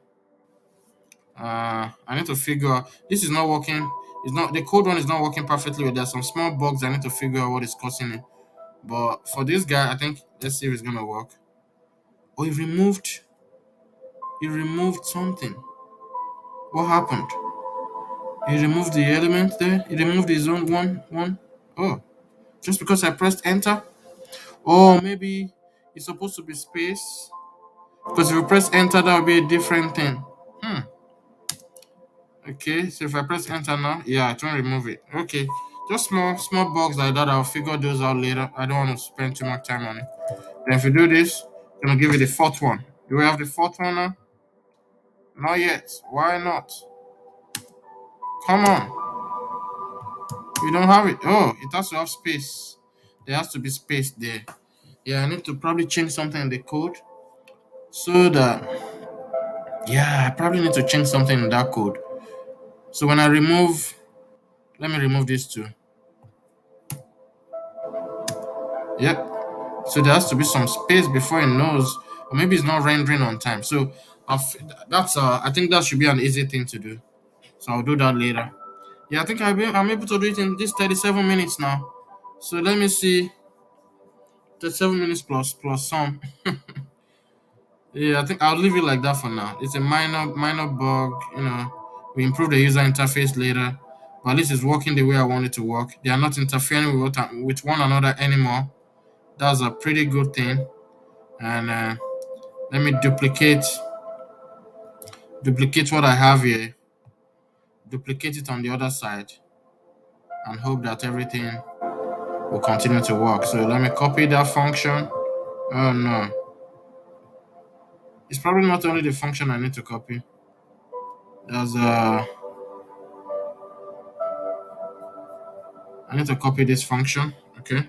I need to figure out. This is not working. It's not, the code one is not working perfectly. There's some small bugs. I need to figure out what is causing it. But for this guy, I think, let's see if it's going to work. Oh, he removed something. What happened? He removed the element there. He removed his own one. Oh, just because I pressed enter. Oh, maybe it's supposed to be space. Because if you press enter, that would be a different thing. Hmm. Okay, so if I press enter now, yeah, it won't remove it. Okay, just small bugs like that. I'll figure those out later. I don't want to spend too much time on it. Then if you do this, I'm gonna give you the fourth one. Do we have the fourth one now? Not yet. Why not? Come on. We don't have it. Oh, it has to have space. There has to be space there. Yeah, I need to probably change something in the code so that, yeah, I probably need to change something in that code. So when I remove, let me remove this too. Yep. So there has to be some space before it knows, or maybe it's not rendering on time. So that's I think that should be an easy thing to do. So I'll do that later. Yeah, I think I'm able to do it in this 37 minutes now. So let me see. 37 minutes plus some. Yeah, I think I'll leave it like that for now. It's a minor bug, We improve the user interface later, but at least it's working the way I want it to work. They are not interfering with one another anymore. That's a pretty good thing. And let me duplicate what I have here, duplicate it on the other side, and hope that everything will continue to work. So let me copy that function. Oh no, it's probably not only the function I need to copy. There's I need to copy this function. Okay.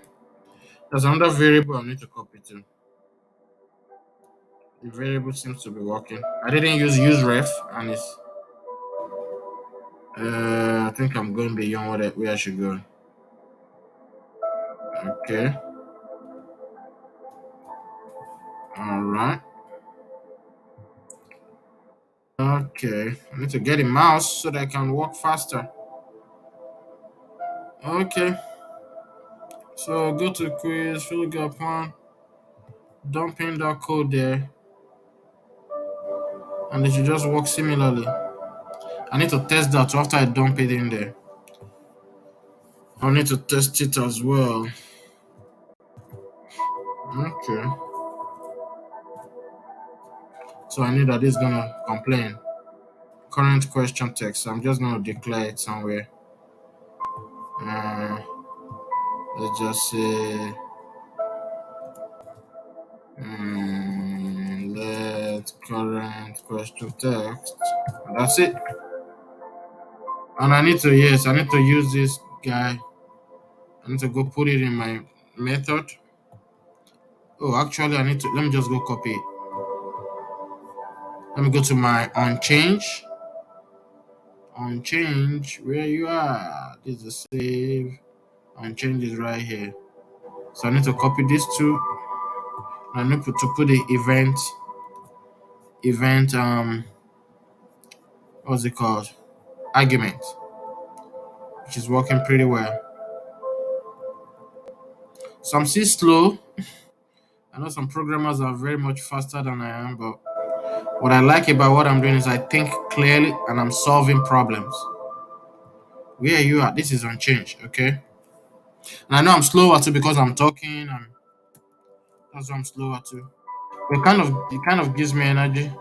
There's another variable I need to copy too. The variable seems to be working. I didn't use ref, and it's. I think I'm going beyond where I should go. Okay. All right. Okay. I need to get a mouse so that I can work faster. Okay. So go to quiz, fill upon, dump in that code there, and it should just work similarly. I need to test that after I dump it in there. I need to test it as well. Okay. So I knew that it's gonna complain. Current question text. So I'm just gonna declare it somewhere. Uh, let's just say let current question text. And that's it. And I need to use this guy. I need to go put it in my method. Oh, actually, let me just go copy it. Let me go to my unchange. Unchange, where you are. This is the save. Unchange is right here. So I need to copy these two. I need to put the event, what's it called? Argument, which is working pretty well. So I'm still slow. I know some programmers are very much faster than I am, but what I like about what I'm doing is I think clearly and I'm solving problems. Where you are, this is unchanged, okay? And I know I'm slower too because I'm talking, and that's why I'm slower too. But it kind of gives me energy,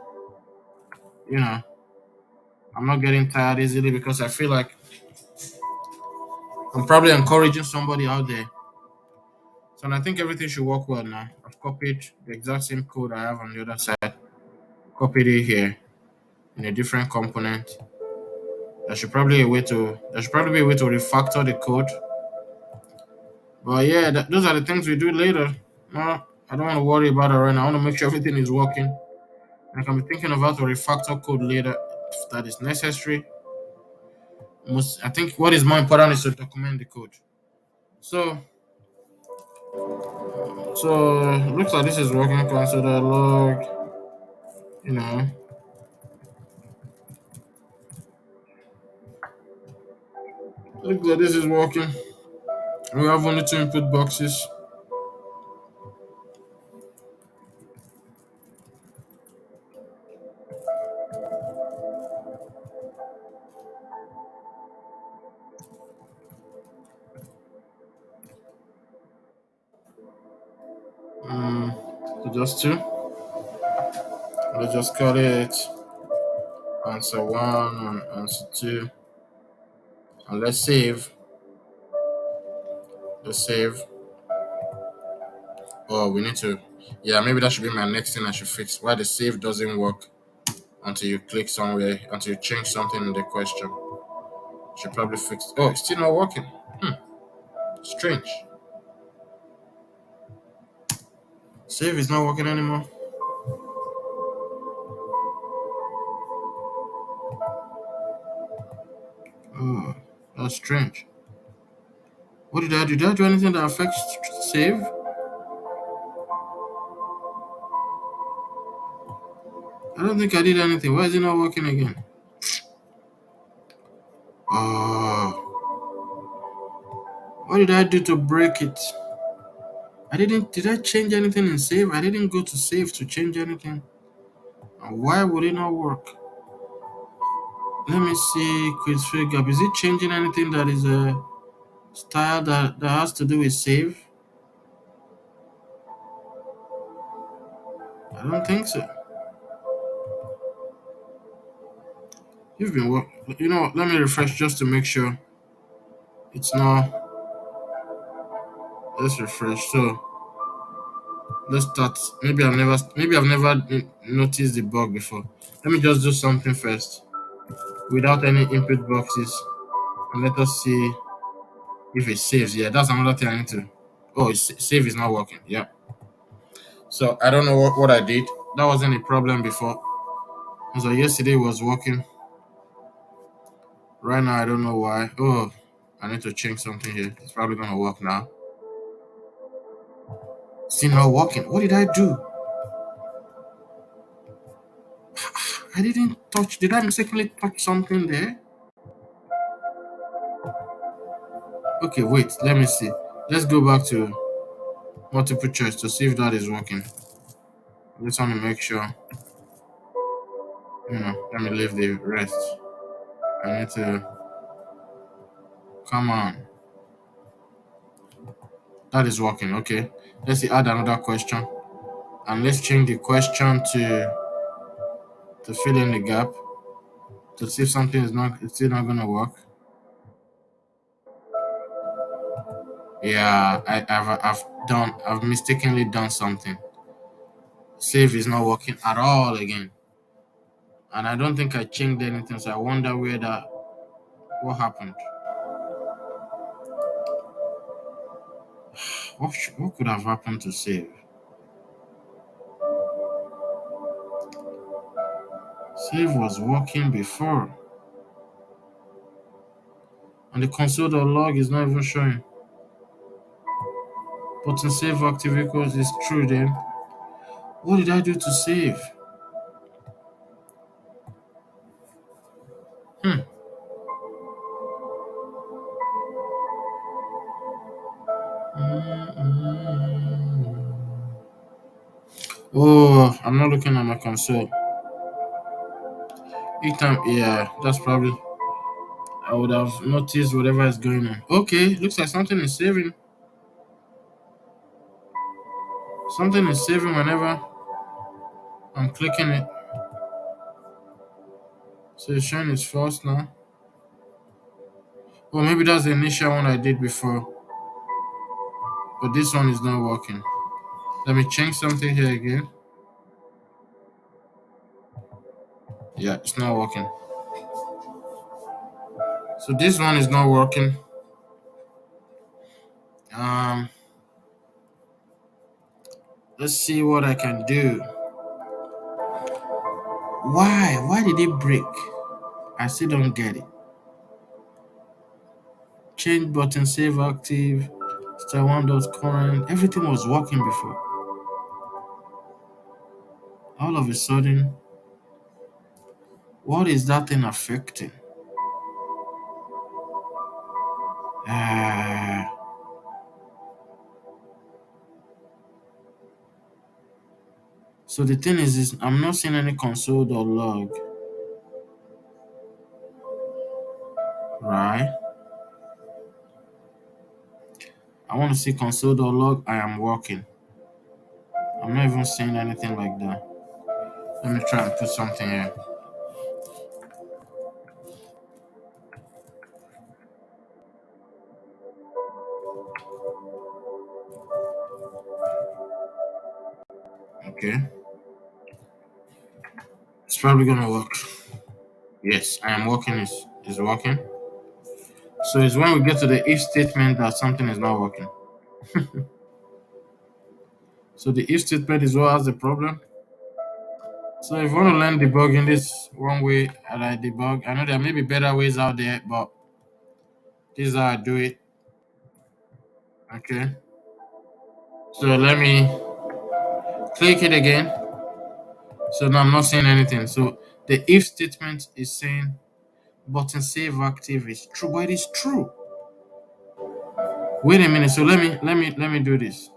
you know. I'm not getting tired easily because I feel like I'm probably encouraging somebody out there. So and I think everything should work well now. I've copied the exact same code I have on the other side, copied it here in a different component. There should probably be a way to refactor the code. But yeah, those are the things we do later. No, I don't want to worry about it right now. I want to make sure everything is working. I can be thinking of how to refactor code later if that is necessary. I think what is more important is to document the code. So, looks like this is working. Consider log. You know, looks like this is working. We have only two input boxes. Um, so just two. Let's just call it answer one and answer two. And let's save. Let's save. Oh, we need to. Yeah, maybe that should be my next thing I should fix. Why the save doesn't work until you click somewhere, until you change something in the question. Should probably fix. Oh, it's still not working. Hmm, strange. Save is not working anymore. Oh, that's strange. What did I do? Did I do anything that affects save? I don't think I did anything. Why is it not working again? Oh, what did I do to break it? I didn't. Did I change anything in save? I didn't go to save to change anything. Why would it not work? Let me see. Quiz figure. Is it changing anything that is a style that has to do with save? I don't think so. You've been work. You know what? Let me refresh just to make sure it's not. Let's refresh. So let's start. Maybe I've never noticed the bug before. Let me just do something first without any input boxes, and let us see if it saves. Yeah, that's another thing I need to. Oh, save is not working. Yeah. So I don't know what I did. That wasn't a problem before. So yesterday was working. Right now I don't know why. Oh, I need to change something here. It's probably gonna work now. Still not working. What did I do? I didn't touch. Did I mistakenly touch something there? Okay, wait. Let me see. Let's go back to multiple choice to see if that is working. Just want to make sure. Let me leave the rest. I need to. Come on. That is working. Okay. Let's see. Add another question, and let's change the question to fill in the gap to see if something is not. It's still not gonna work. Yeah, I've mistakenly done something. Save is not working at all again. And I don't think I changed anything, so I wonder what happened. What could have happened to save? Save was working before. And the console.log is not even showing. But in save active equals is true then. What did I do to save? Hmm. Oh, I'm not looking at my console. Each time, yeah, that's probably I would have noticed whatever is going on. Okay, looks like something is saving. Something is saving whenever I'm clicking it. So it's showing it's false now. Or maybe that's the initial one I did before. But this one is not working. Let me change something here again. Yeah, it's not working. So this one is not working. Um, let's see what I can do. Why? Why did it break? I still don't get it. Change button, save active, star one dot current. Everything was working before. All of a sudden, what is that thing affecting? Ah, so the thing is I'm not seeing any console.log, right? I want to see console.log. I am working. I'm not even seeing anything like that. Let me try and put something here. Okay. It's probably gonna work. Yes, I am working. Is working. So it's when we get to the if statement that something is not working. So the if statement is what has the problem. So if you want to learn debugging this one way and I debug, I know there may be better ways out there, but this is how I do it. Okay. So let me click it again. So now I'm not saying anything. So the if statement is saying button save active is true, but it is true. Wait a minute. So let me do this.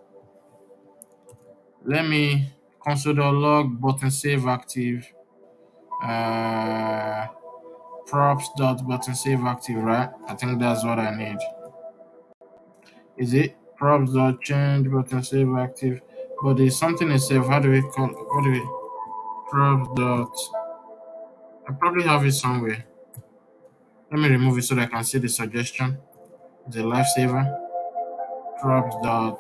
Let me console.log button save active. Uh, props dot button save active, right? I think that's what I need. Is it props dot change button save active? But there's something itself. How do we call? What do we? Props dot. I probably have it somewhere. Let me remove it so that I can see the suggestion. The lifesaver. Props dot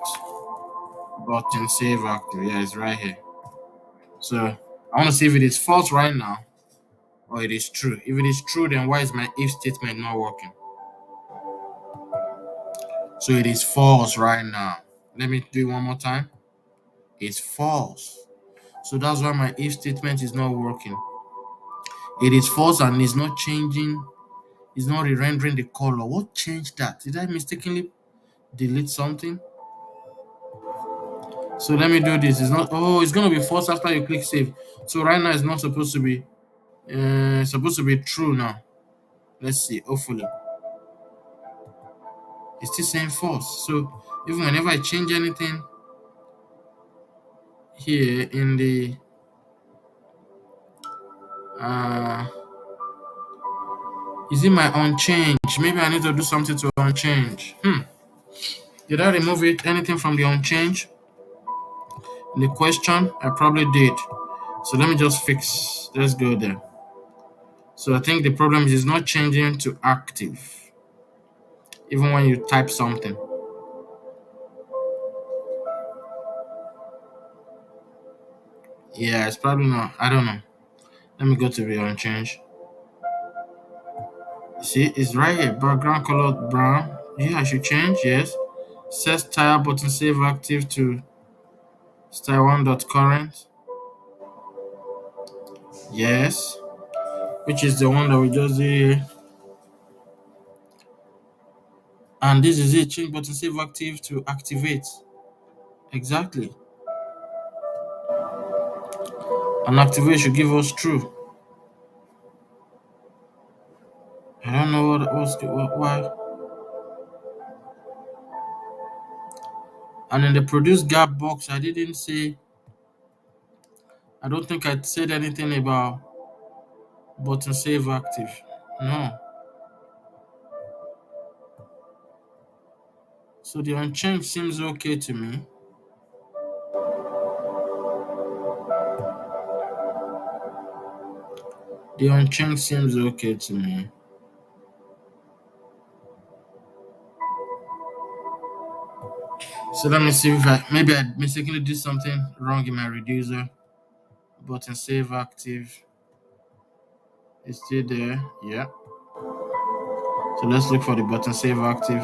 button save active. Yeah, it's right here. So I want to see if it is false right now or it is true. If it is true, then why is my if statement not working? So it is false right now. Let me do it one more time. It's false. So that's why my if statement is not working. It is false and it's not changing, it's not re-rendering the color. What changed that? Did I mistakenly delete something? So let me do this. It's not, oh, it's gonna be false after you click save. So right now it's not supposed to be supposed to be true now. Let's see, hopefully. It's still saying false. So even whenever I change anything here in the uh is it my unchange? Maybe I need to do something to unchange. Did I remove it? Anything from the unchange? In the question? I probably did. So let me just fix. Let's go there. So I think the problem is it's not changing to active. Even when you type something. Yeah, it's probably not. I don't know. Let me go to the unchange. See, it's right here. Background color brown. Yeah, I should change. Yes. Set style button save active to style one dot current. Yes. Which is the one that we just did. And this is it. Change button save active to activate. Exactly. And activate should give us true. I don't know why. And in the produce gap box, I didn't say. I don't think I said anything about button save active. No. So the unchanged seems okay to me. The unchanged seems okay to me. So let me see if maybe I mistakenly did something wrong in my reducer. Button save active is still there. Yeah. So let's look for the button save active.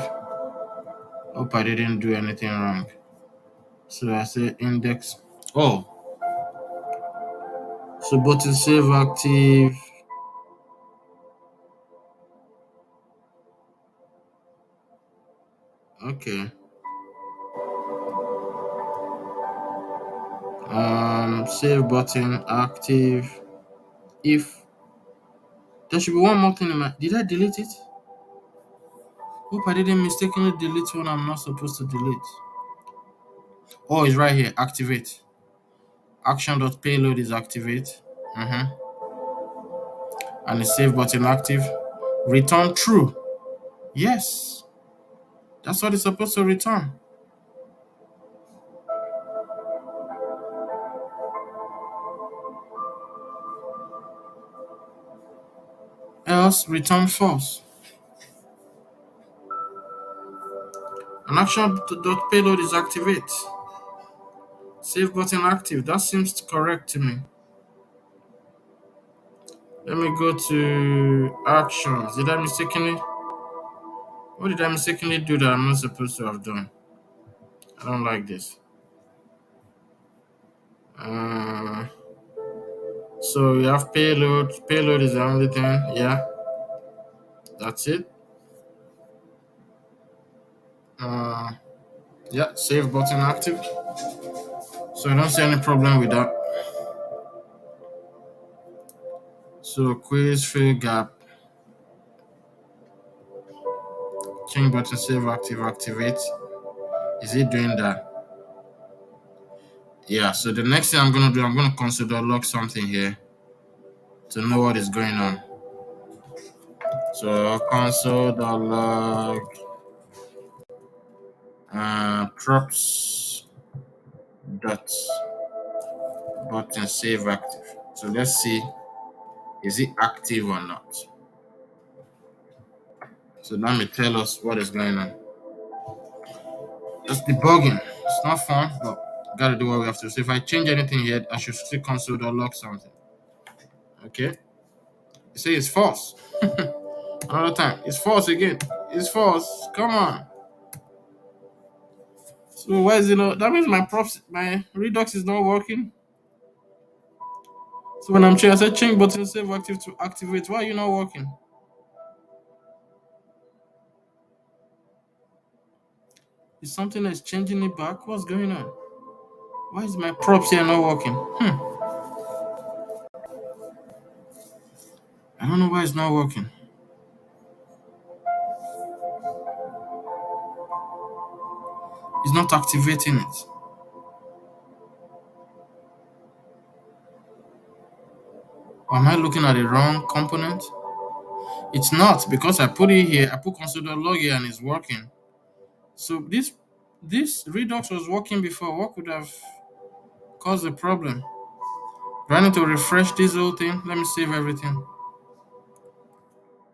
Hope I didn't do anything wrong. So I say index. Oh, so button save active. Okay. Save button active. If there should be one more thing in my. Did I delete it? Hope I didn't mistakenly delete one I'm not supposed to delete. Oh, it's right here. Activate. Action.payload is activate. And the save button active. Return true. Yes. That's what it's supposed to return. Else return false. And action.payload is activate. Save button active. That seems correct to me. Let me go to actions. What did I mistakenly do that I'm not supposed to have done? I don't like this. Uh, so we have payload. Payload is the only thing. Yeah, that's it. Uh, yeah, save button active. So I don't see any problem with that. So quiz fill gap. Change button, save active, activate. Is it doing that? Yeah, so the next thing I'm gonna do, I'm gonna consider log something here to know what is going on. So console.log props dot button save active. So let's see, is it active or not? So that may tell us what is going on. Just debugging. It's not fun, but gotta do what we have to. So if I change anything here, I should still console.log something. Okay. You say it's false. Another time. It's false again. It's false. Come on. So why is it not? That means my Redux is not working. So when I'm changing, I said change button save active to activate. Why are you not working? Is something that's changing it back? What's going on? Why is my props here not working? I don't know why it's not working. It's not activating it. Or am I looking at the wrong component? It's not because I put it here. I put console.log here and it's working. So this Redux was working before. What could have caused the problem? Do I need to refresh this whole thing? Let me save everything.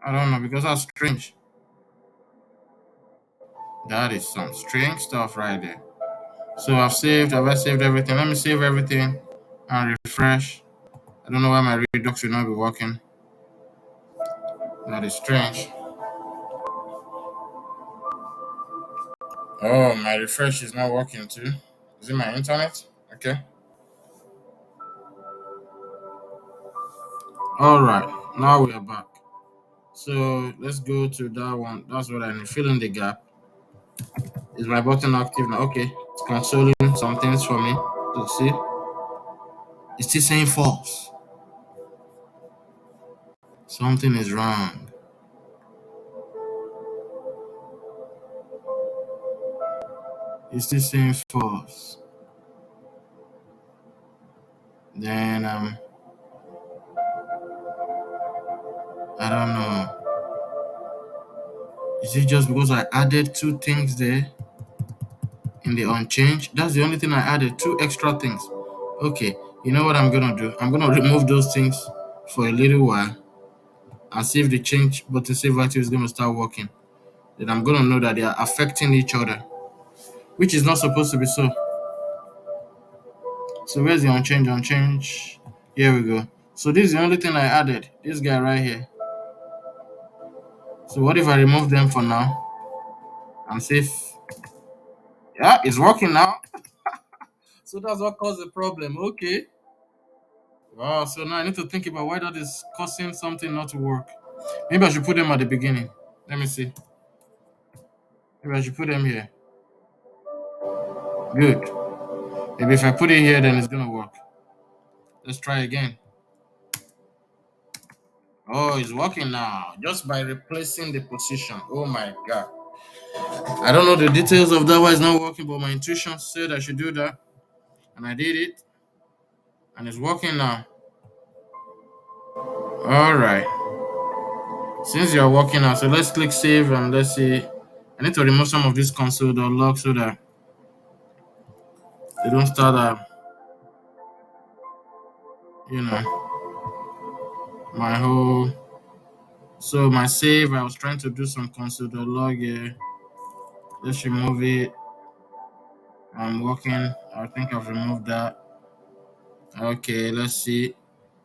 I don't know because that's strange. That is some strange stuff right there. So have I saved everything? Let me save everything and refresh. I don't know why my Redux should not be working. That is strange. Oh, my refresh is not working too. Is it my internet? Okay. All right. Now we are back. So let's go to that one. That's what I need. Fill in the gap. Is my button active now? Okay. It's consoling some things for me. Let's see. It's still saying false. Something is wrong. It's still saying false. Then I don't know. Is it just because I added two things there in the unchanged? That's the only thing I added, two extra things. Okay, you know what I'm gonna do? I'm gonna remove those things for a little while and see if the change button save active is gonna start working. Then I'm gonna know that they are affecting each other, which is not supposed to be so. So where's the unchanged? Unchanged. Here we go. So this is the only thing I added. This guy right here. So what if I remove them for now and see if yeah, it's working now. So that's what caused the problem. Okay. Wow. So now I need to think about why that is causing something not to work. Maybe I should put them at the beginning. Let me see. Maybe I should put them here. Good. Maybe if I put it here, then it's gonna work. Let's try again. Oh, it's working now. Just by replacing the position. Oh my god. I don't know the details of that why it's not working, but my intuition said I should do that. And I did it. And it's working now. Alright. Since you're working now, so let's click save and let's see. I need to remove some of this console.log so that they don't start you know, my whole so my save, I was trying to do some console.log here. Let's remove it. I'm working. I think I've removed that. Okay, let's see.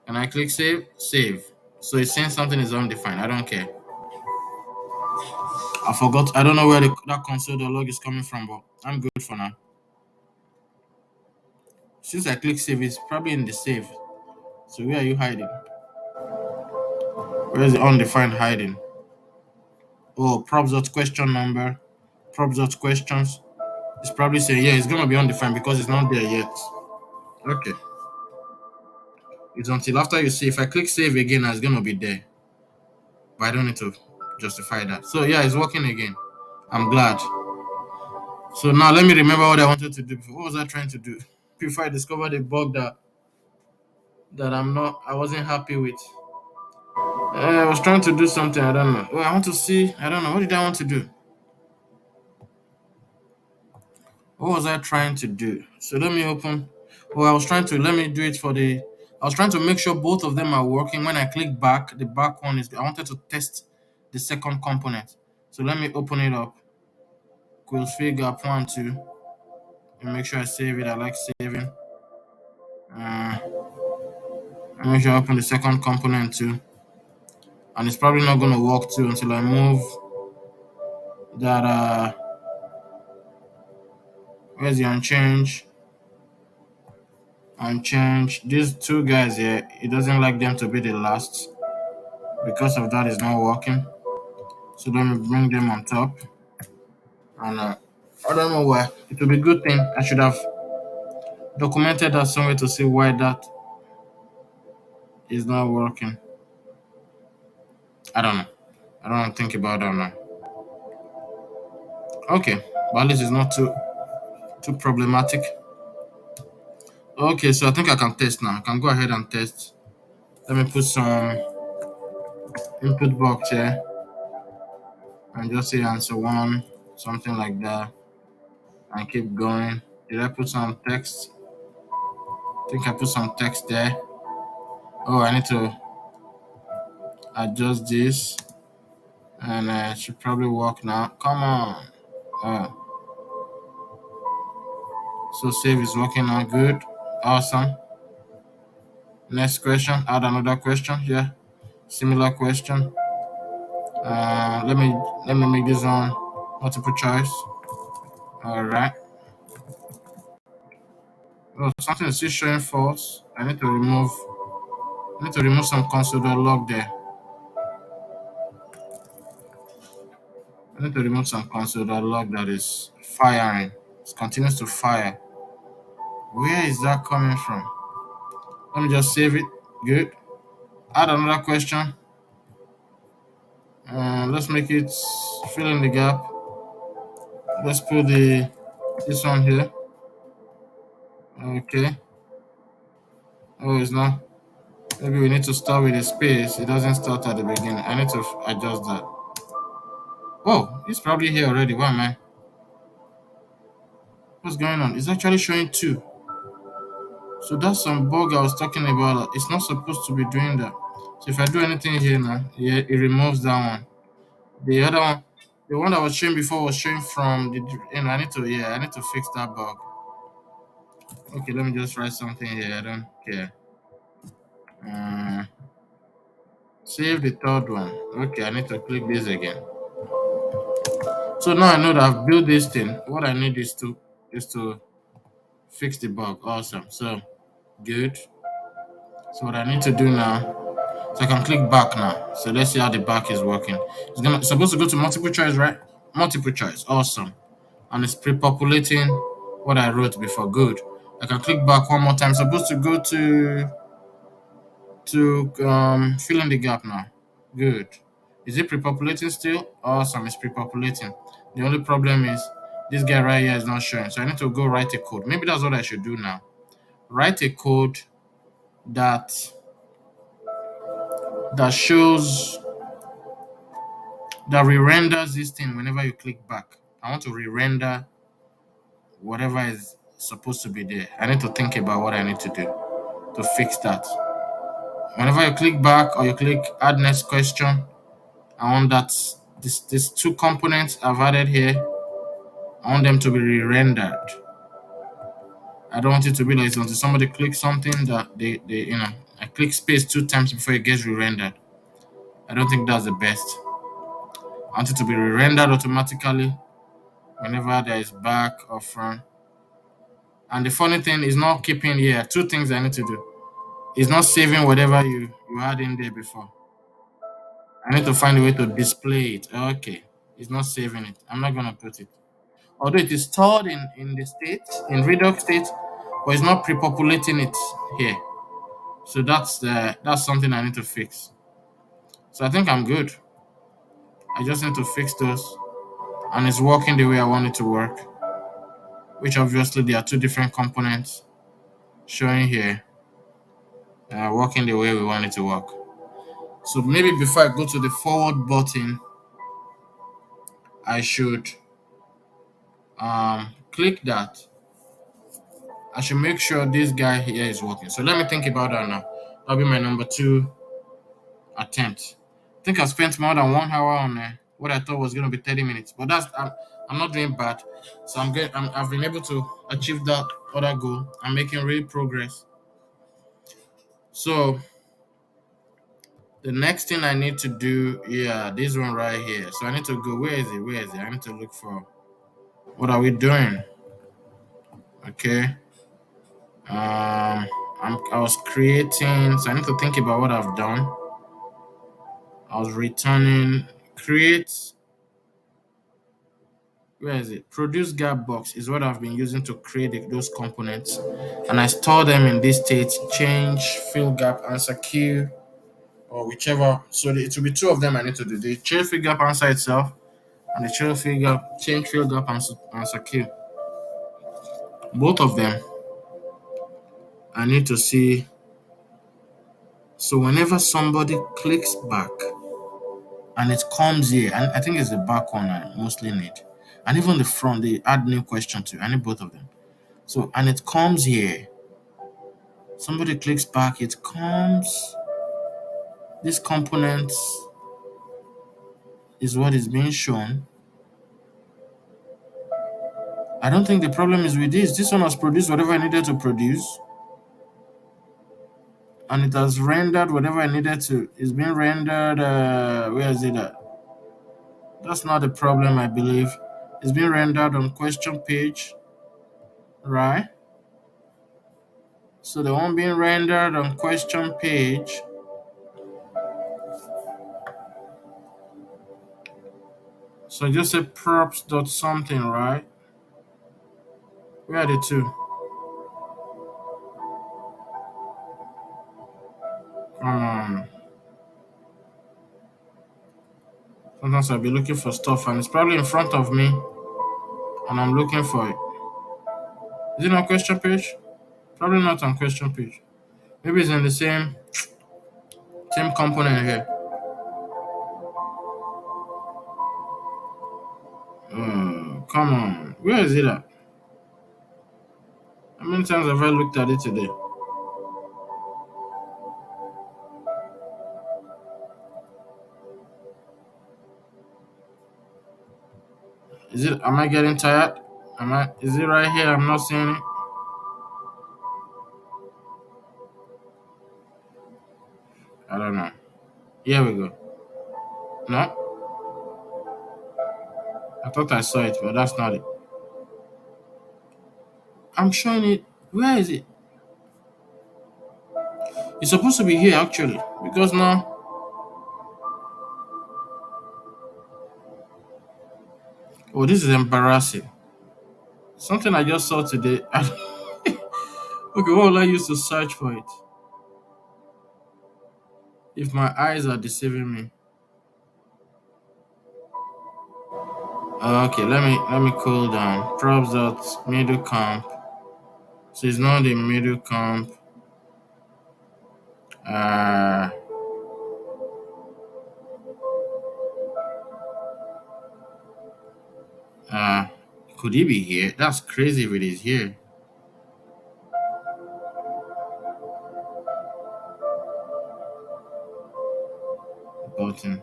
Can I click save? Save. So it's saying something is undefined. I don't care. I forgot. I don't know where that console.log is coming from, but I'm good for now. Since I click save, it's probably in the save. So where are you hiding? Where is the undefined hiding? Oh, props dot question number. Props dot questions. It's probably saying, yeah, it's going to be undefined because it's not there yet. Okay. It's until after you save. If I click save again, it's going to be there. But I don't need to justify that. So yeah, it's working again. I'm glad. So now let me remember what I wanted to do before. What was I trying to do before I discovered a bug that I wasn't happy with. I was trying to do something. I don't know. Oh, I want to see. I don't know. What did I want to do? What was I trying to do? So let me open. Oh, I was trying to let me do it for the. I was trying to make sure both of them are working. When I click back, the back one is. I wanted to test the second component. So let me open it up. Quill figure up 1, 2, and make sure I save it. I like saving. Uh, and make sure I open the second component too. And it's probably not going to work too until I move that. Where's the unchange? Unchange. These two guys here, it doesn't like them to be the last. Because of that, it's not working. So let me bring them on top. And I don't know why. It will be a good thing. I should have documented that somewhere to see why that is not working. I don't know. I don't want to think about that now. Okay, but at least it's not too problematic. Okay, so I think I can test now. I can go ahead and test. Let me put some input box here and just say answer one, something like that, and keep going. Did I put some text? I think I put some text there. Oh, I need to adjust this, and it should probably work now. Come on. Uh, so save is working now. Good. Awesome. Next question. Add another question. Yeah. Similar question. Let me make this on multiple choice. All right. Oh, something is still showing false. I need to remove some console.log there. I need to remove some console.log that is firing. It continues to fire. Where is that coming from? Let me just save it. Good. Add another question. Let's make it fill in the gap. Let's put this one here. Okay. Oh, it's not. Maybe we need to start with a space. It doesn't start at the beginning. I need to adjust that. Oh, it's probably here already. Why am I? What's going on? It's actually showing two. So that's some bug I was talking about. It's not supposed to be doing that. So if I do anything here now, yeah, it removes that one. The other one, the one that was showing before was showing from the. I need to fix that bug. Okay, let me just write something here. I don't care. Uh, Save the third one. Okay, I need to click this again. So now I know that I've built this thing. What I need is to fix the bug. Awesome. So good. So what I need to do now, so I can click back now. So let's see how the back is working. It's supposed to go to multiple choice, right? Multiple choice. Awesome. And it's pre-populating what I wrote before. Good. I can click back one more time. It's supposed to go to fill in the gap now. Good. Is it pre-populating still? Awesome. It's pre-populating. The only problem is this guy right here is not showing. So I need to go write a code. Maybe that's what I should do now. Write a code that that shows that re-renders this thing whenever you click back. I want to re-render whatever is supposed to be there. I need to think about what I need to do to fix that. Whenever you click back or you click add next question, I want that these two components I've added here, I want them to be re-rendered. I don't want it to be like until somebody clicks something that they I click space 2 times before it gets re-rendered. I don't think that's the best. I want it to be re-rendered automatically whenever there is back or front. And the funny thing is not keeping here. Two things I need to do. It's not saving whatever you had in there before. I need to find a way to display it. Okay. It's not saving it. I'm not gonna put it. Although it is stored in the state, in Redux state, but it's not pre-populating it here. So that's something I need to fix. So I think I'm good. I just need to fix those, and it's working the way I want it to work. Which obviously there are two different components showing here, working the way we want it to work. So maybe before I go to the forward button, I should click that. I should make sure this guy here is working. So let me think about that now. That'll be my number two attempt. I think I spent more than 1 hour on what I thought was going to be 30 minutes, but I'm not doing bad. So I've been able to achieve that other goal. I'm making real progress. So the next thing I need to do, yeah, this one right here. So I need to go. Where is it? Where is it? I need to look for. What are we doing? Okay. I was creating. So I need to think about what I've done. I was returning create. Where is it? Produce gap box is what I've been using to create those components, and I store them in this state: change, fill gap, answer queue, or whichever. So it will be two of them I need to do: the change fill gap answer itself, and the change fill gap answer queue. Both of them I need to see. So whenever somebody clicks back and it comes here, and I think it's the back one I mostly need, and even the front, they add new question to. I need both of them. So and it comes here. Somebody clicks back, it comes. This component is what is being shown. I don't think the problem is with this. This one has produced whatever I needed to produce, and it has rendered whatever I needed to. It's been rendered. Where is it at? That's not the problem, I believe. It's been rendered on question page, right? So the one being rendered on question page, so just say props dot something, right? Where are the two? Come on. Sometimes I'll be looking for stuff and it's probably in front of me and I'm looking for it. Is it on question page? Probably not on question page. Maybe it's in the same component here. Come on. Where is it at? How many times have I looked at it today? Is it? Am I getting tired? Is it right here? I'm not seeing it. I don't know. Here we go. No, I thought I saw it, but that's not it. I'm showing it. Where is it? It's supposed to be here actually, because now. Oh, this is embarrassing. Something I just saw today. Okay, what will I use to search for it? If my eyes are deceiving me. Okay, let me cool down. Props dot middle comp. So it's not the middle comp. Uh, uh, could he be here? That's crazy if it is here. Button.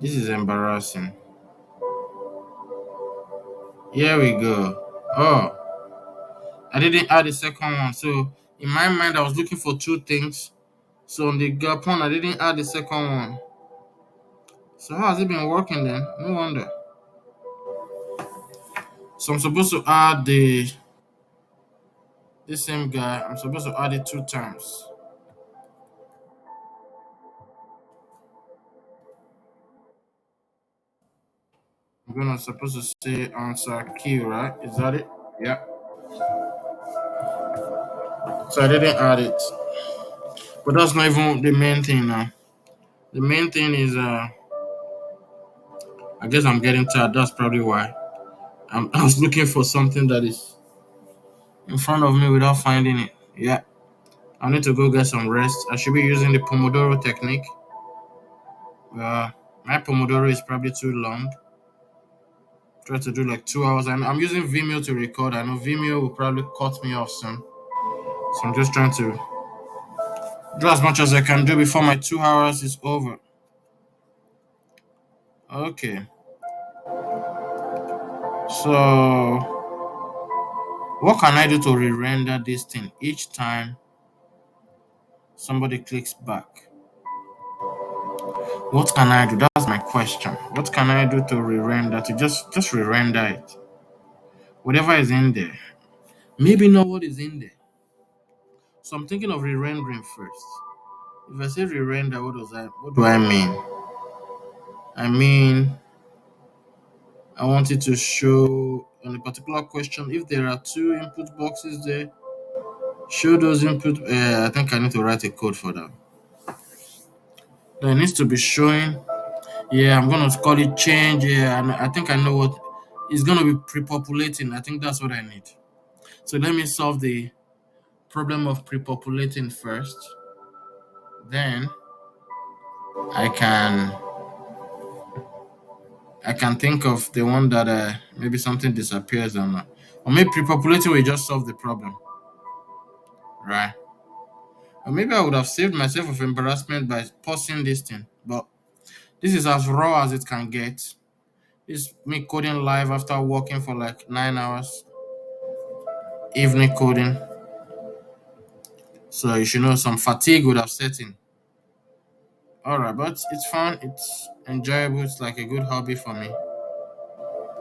This is embarrassing. Here we go. Oh, I didn't add the second one. So in my mind, I was looking for two things. So on the gap one, I didn't add the second one. So how has it been working then? No wonder. So I'm supposed to add this same guy. I'm supposed to add it two times. I'm gonna supposed to say answer Q, right? Is that it? Yeah. So I didn't add it. But that's not even the main thing now. The main thing is, I guess I'm getting tired. That's probably why. I was looking for something that is in front of me without finding it. Yeah, I need to go get some rest. I should be using the Pomodoro technique. Uh, my Pomodoro is probably too long. Try to do like 2 hours. I'm using Vimeo to record. I know Vimeo will probably cut me off soon. So I'm just trying to do as much as I can do before my 2 hours is over. Okay. So what can I do to re-render this thing each time somebody clicks back? What can I do? That's my question. What can I do to re-render to just re-render it? Whatever is in there. Maybe not what is in there. So I'm thinking of re-rendering first. If I say re-render, what do I mean? I mean I want it to show on a particular question if there are two input boxes there. Show those input. I think I need to write a code for that. Then it needs to be showing. Yeah, I'm gonna call it change. Yeah, and I think I know what it's gonna be pre-populating. I think that's what I need. So let me solve the problem of pre-populating first. Then I can I can think of the one that maybe something disappears or maybe pre-populating will just solve the problem, right? Or maybe I would have saved myself of embarrassment by pausing this thing. But this is as raw as it can get. This is me coding live after working for like 9 hours, evening coding. So you should know some fatigue would have set in. Alright, but it's fun, it's enjoyable, it's like a good hobby for me.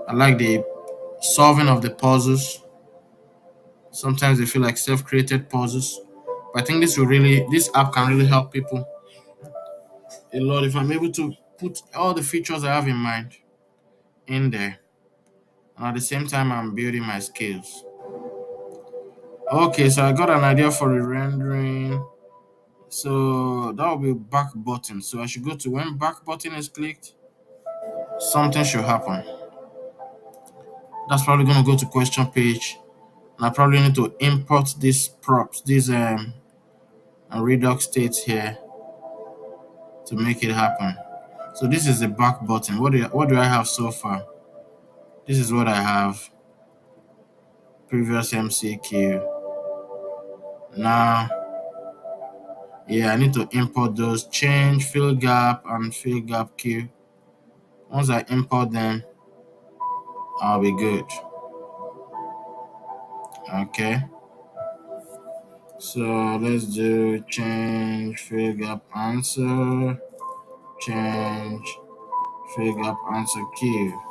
I like the solving of the puzzles. Sometimes they feel like self-created puzzles. But I think this app can really help people a lot if I'm able to put all the features I have in mind in there. And at the same time, I'm building my skills. Okay, so I got an idea for the rendering. So that will be back button. So I should go to when back button is clicked, something should happen. That's probably going to go to question page. And I probably need to import these props, these Redux states here to make it happen. So this is the back button. What do I have so far? This is what I have. Previous MCQ. Now, yeah, I need to import those change, fill gap, and fill gap queue. Once I import them, I'll be good. Okay. So let's do change, fill gap answer, change, fill gap answer queue.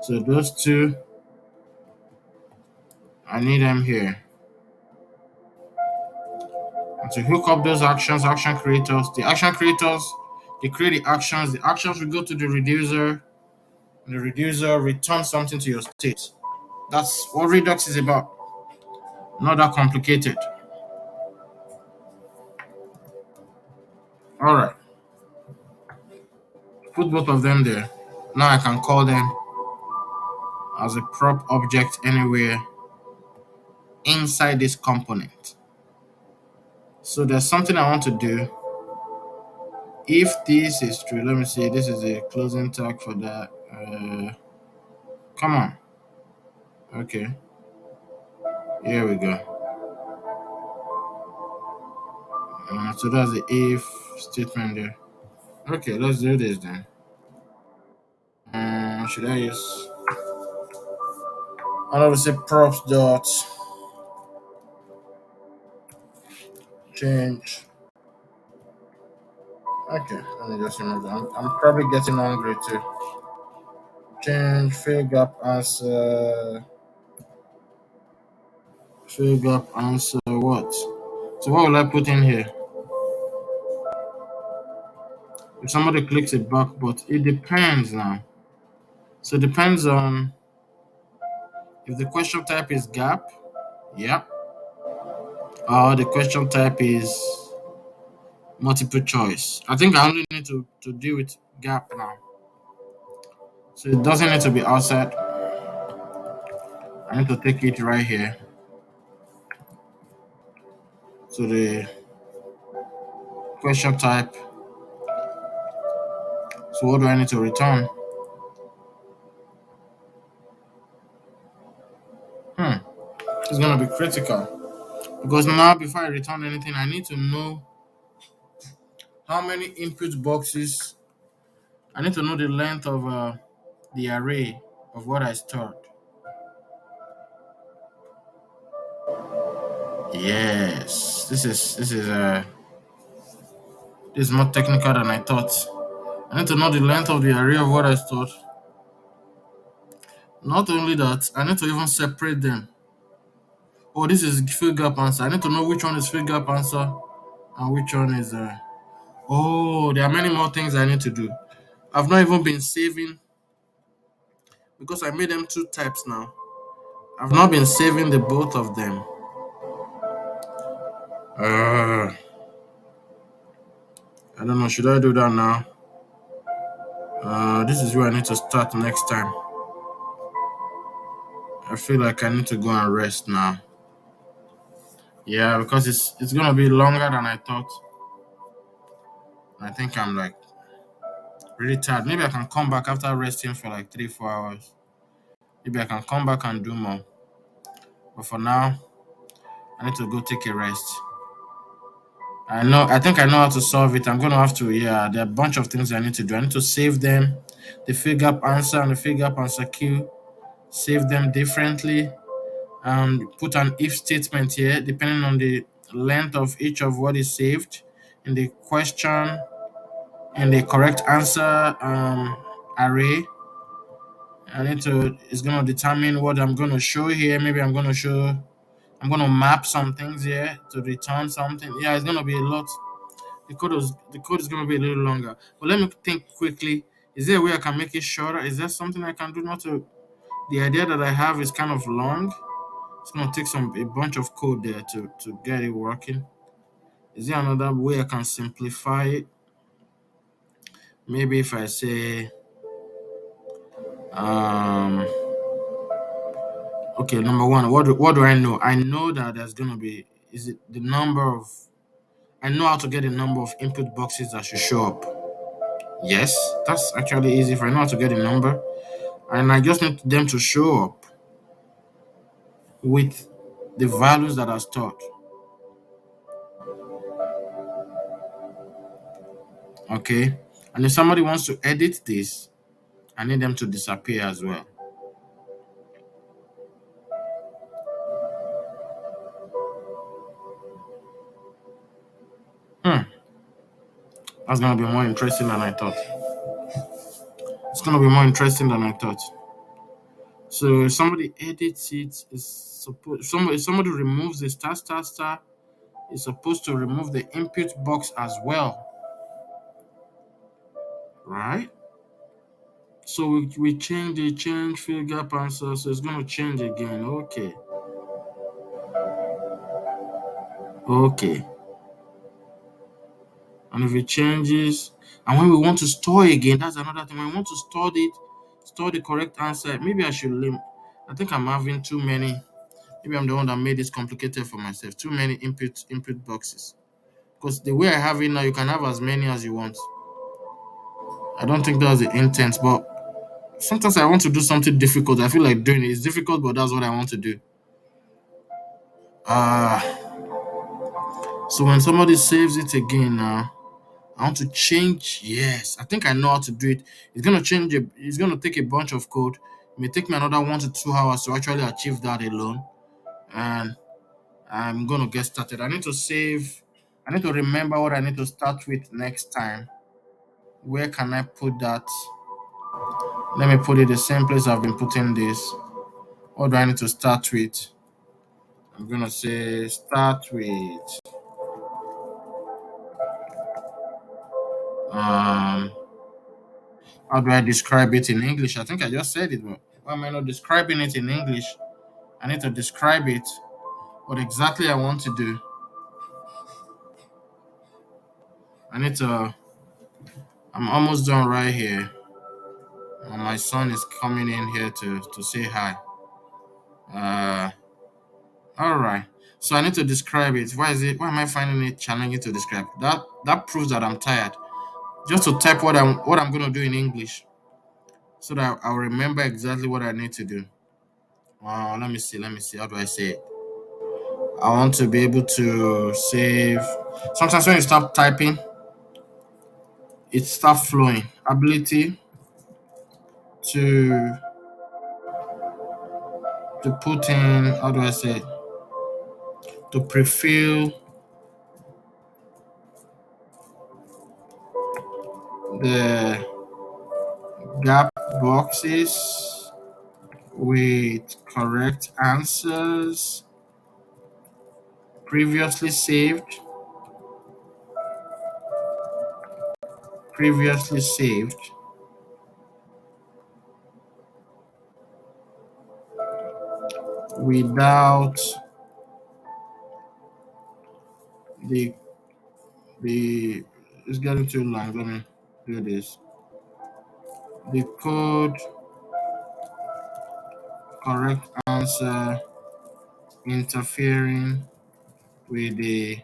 So those two, I need them here. And to hook up those actions, action creators, they create the actions. The actions will go to the reducer. And the reducer returns something to your state. That's what Redux is about. Not that complicated. All right. Put both of them there. Now I can call them as a prop object anywhere inside this component. So there's something I want to do. If this is true, let me see. This is a closing tag for that. Come on. Okay. Here we go. So that's the if statement there. Okay, let's do this then. Should I use? I would say props dot change. Okay, let me just remove that. I'm probably getting hungry too. Change fill gap answer. Fill gap answer what? So what will I put in here? If somebody clicks it back, but it depends now. So it depends on if the question type is gap, yep. Or the question type is multiple choice. I think I only need to deal with gap now. So it doesn't need to be outside. I need to take it right here. So the question type. So what do I need to return? Hmm. It's gonna be critical. Because now before I return anything, I need to know how many input boxes. I need to know the length of the array of what I stored. Yes, this is more technical than I thought. I need to know the length of the array of what I stored. Not only that, I need to even separate them. Oh, this is fill gap answer. I need to know which one is fill gap answer and which one is. Oh, there are many more things I need to do. I've not even been saving because I made them two types now. I've not been saving the both of them. Uh, I don't know. Should I do that now? This is where I need to start next time. I feel like I need to go and rest now. Yeah, because it's gonna be longer than I thought. I think I'm like really tired. Maybe I can come back after resting for like 3 4 hours. Maybe I can come back and do more. But for now, I need to go take a rest. I think I know how to solve it. I'm gonna have to, yeah, there are a bunch of things I need to do. I need to save them, the figure up answer and the figure up answer queue, save them differently, put an if statement here, depending on the length of each of what is saved in the question, in the correct answer array. I need to, it's gonna determine what I'm gonna show here. Maybe I'm gonna map some things here to return something. Yeah, it's gonna be a lot. The code is gonna be a little longer. But let me think quickly. Is there a way I can make it shorter? Is there something I can do not to? The idea that I have is kind of long. It's gonna take a bunch of code there to get it working. Is there another way I can simplify it? Maybe if I say um okay, number one, what do I know? I know that there's gonna be, is it the number of, I know how to get the number of input boxes that should show up. Yes, that's actually easy if I know how to get a number. And I just need them to show up with the values that are stored. Okay. And if somebody wants to edit this, I need them to disappear as well. Hmm. That's gonna be more interesting than I thought. It's gonna be more interesting than I thought. So if somebody edits it, is supposed somebody if somebody removes the star star star, is supposed to remove the input box as well, right? So we change fill gap answer, so it's gonna change again. Okay. Okay. And if it changes, and when we want to store again, that's another thing. When we want to store the correct answer, maybe I should limit. I think I'm having too many. Maybe I'm the one that made this complicated for myself. Too many input boxes. Because the way I have it now, you can have as many as you want. I don't think that's the intent, but sometimes I want to do something difficult. I feel like doing it. It's difficult, but that's what I want to do. So when somebody saves it again now, I want to change. Yes, I think I know how to do it. It's gonna change. It's gonna take a bunch of code. It may take me another 1 to 2 hours to actually achieve that alone, and I'm gonna get started. I need to save. I need to remember what I need to start with next time. Where can I put that? Let me put it the same place I've been putting this. What do I need to start with? I'm gonna say start with um. How do I describe it in English? I think I just said it, but why am I not describing it in English? I need to describe it, what exactly I want to do. I need to. I'm almost done right here. My son is coming in here to say hi. Uh, all right. So I need to describe it. Why is it? Why am I finding it challenging to describe? That proves that I'm tired. Just to type what I'm gonna do in English, so that I'll remember exactly what I need to do. Let me see. Let me see. How do I say it? I want to be able to save. Sometimes when you stop typing, it starts flowing. Ability to put in. How do I say it? To prefill the gap boxes with correct answers previously saved. Previously saved without the the. It's getting too long. Let me do this. The code correct answer interfering with the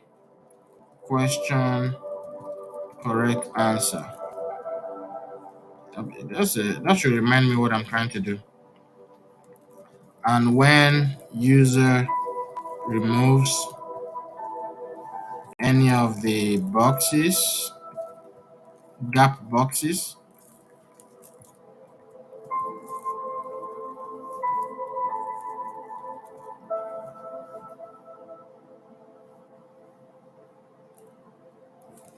question correct answer. That's it. That should remind me what I'm trying to do. And when user removes any of the boxes, gap boxes,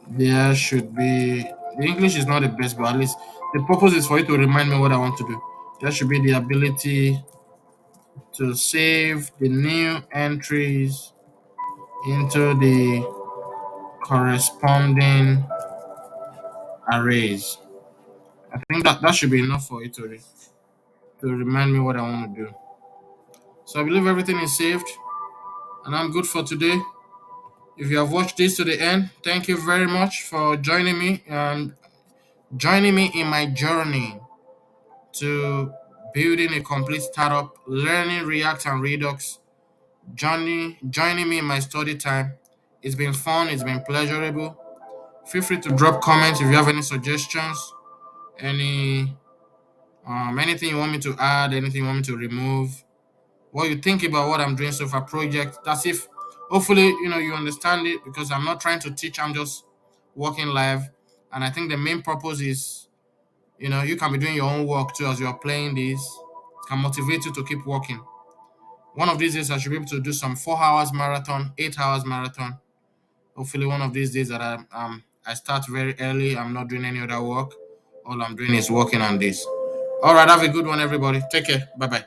there should be. The English is not the best, but at least the purpose is for you to remind me what I want to do. There should be the ability to save the new entries into the corresponding arrays. I think that should be enough for it to remind me what I want to do. So I believe everything is saved and I'm good for today. If you have watched this to the end, thank you very much for joining me and joining me in my journey to building a complete startup, learning React and Redux, joining me in my study time. It's been fun, it's been pleasurable. Feel free to drop comments if you have any suggestions, any anything you want me to add, anything you want me to remove, what you think about what I'm doing so far project. That's if hopefully you understand it because I'm not trying to teach, I'm just working live. And I think the main purpose is you can be doing your own work too as you're playing this. It can motivate you to keep working. One of these days I should be able to do some 4 hours marathon, 8 hours marathon. Hopefully one of these days that I start very early, I'm not doing any other work. All I'm doing is working on this. All right, have a good one, everybody. Take care. Bye bye.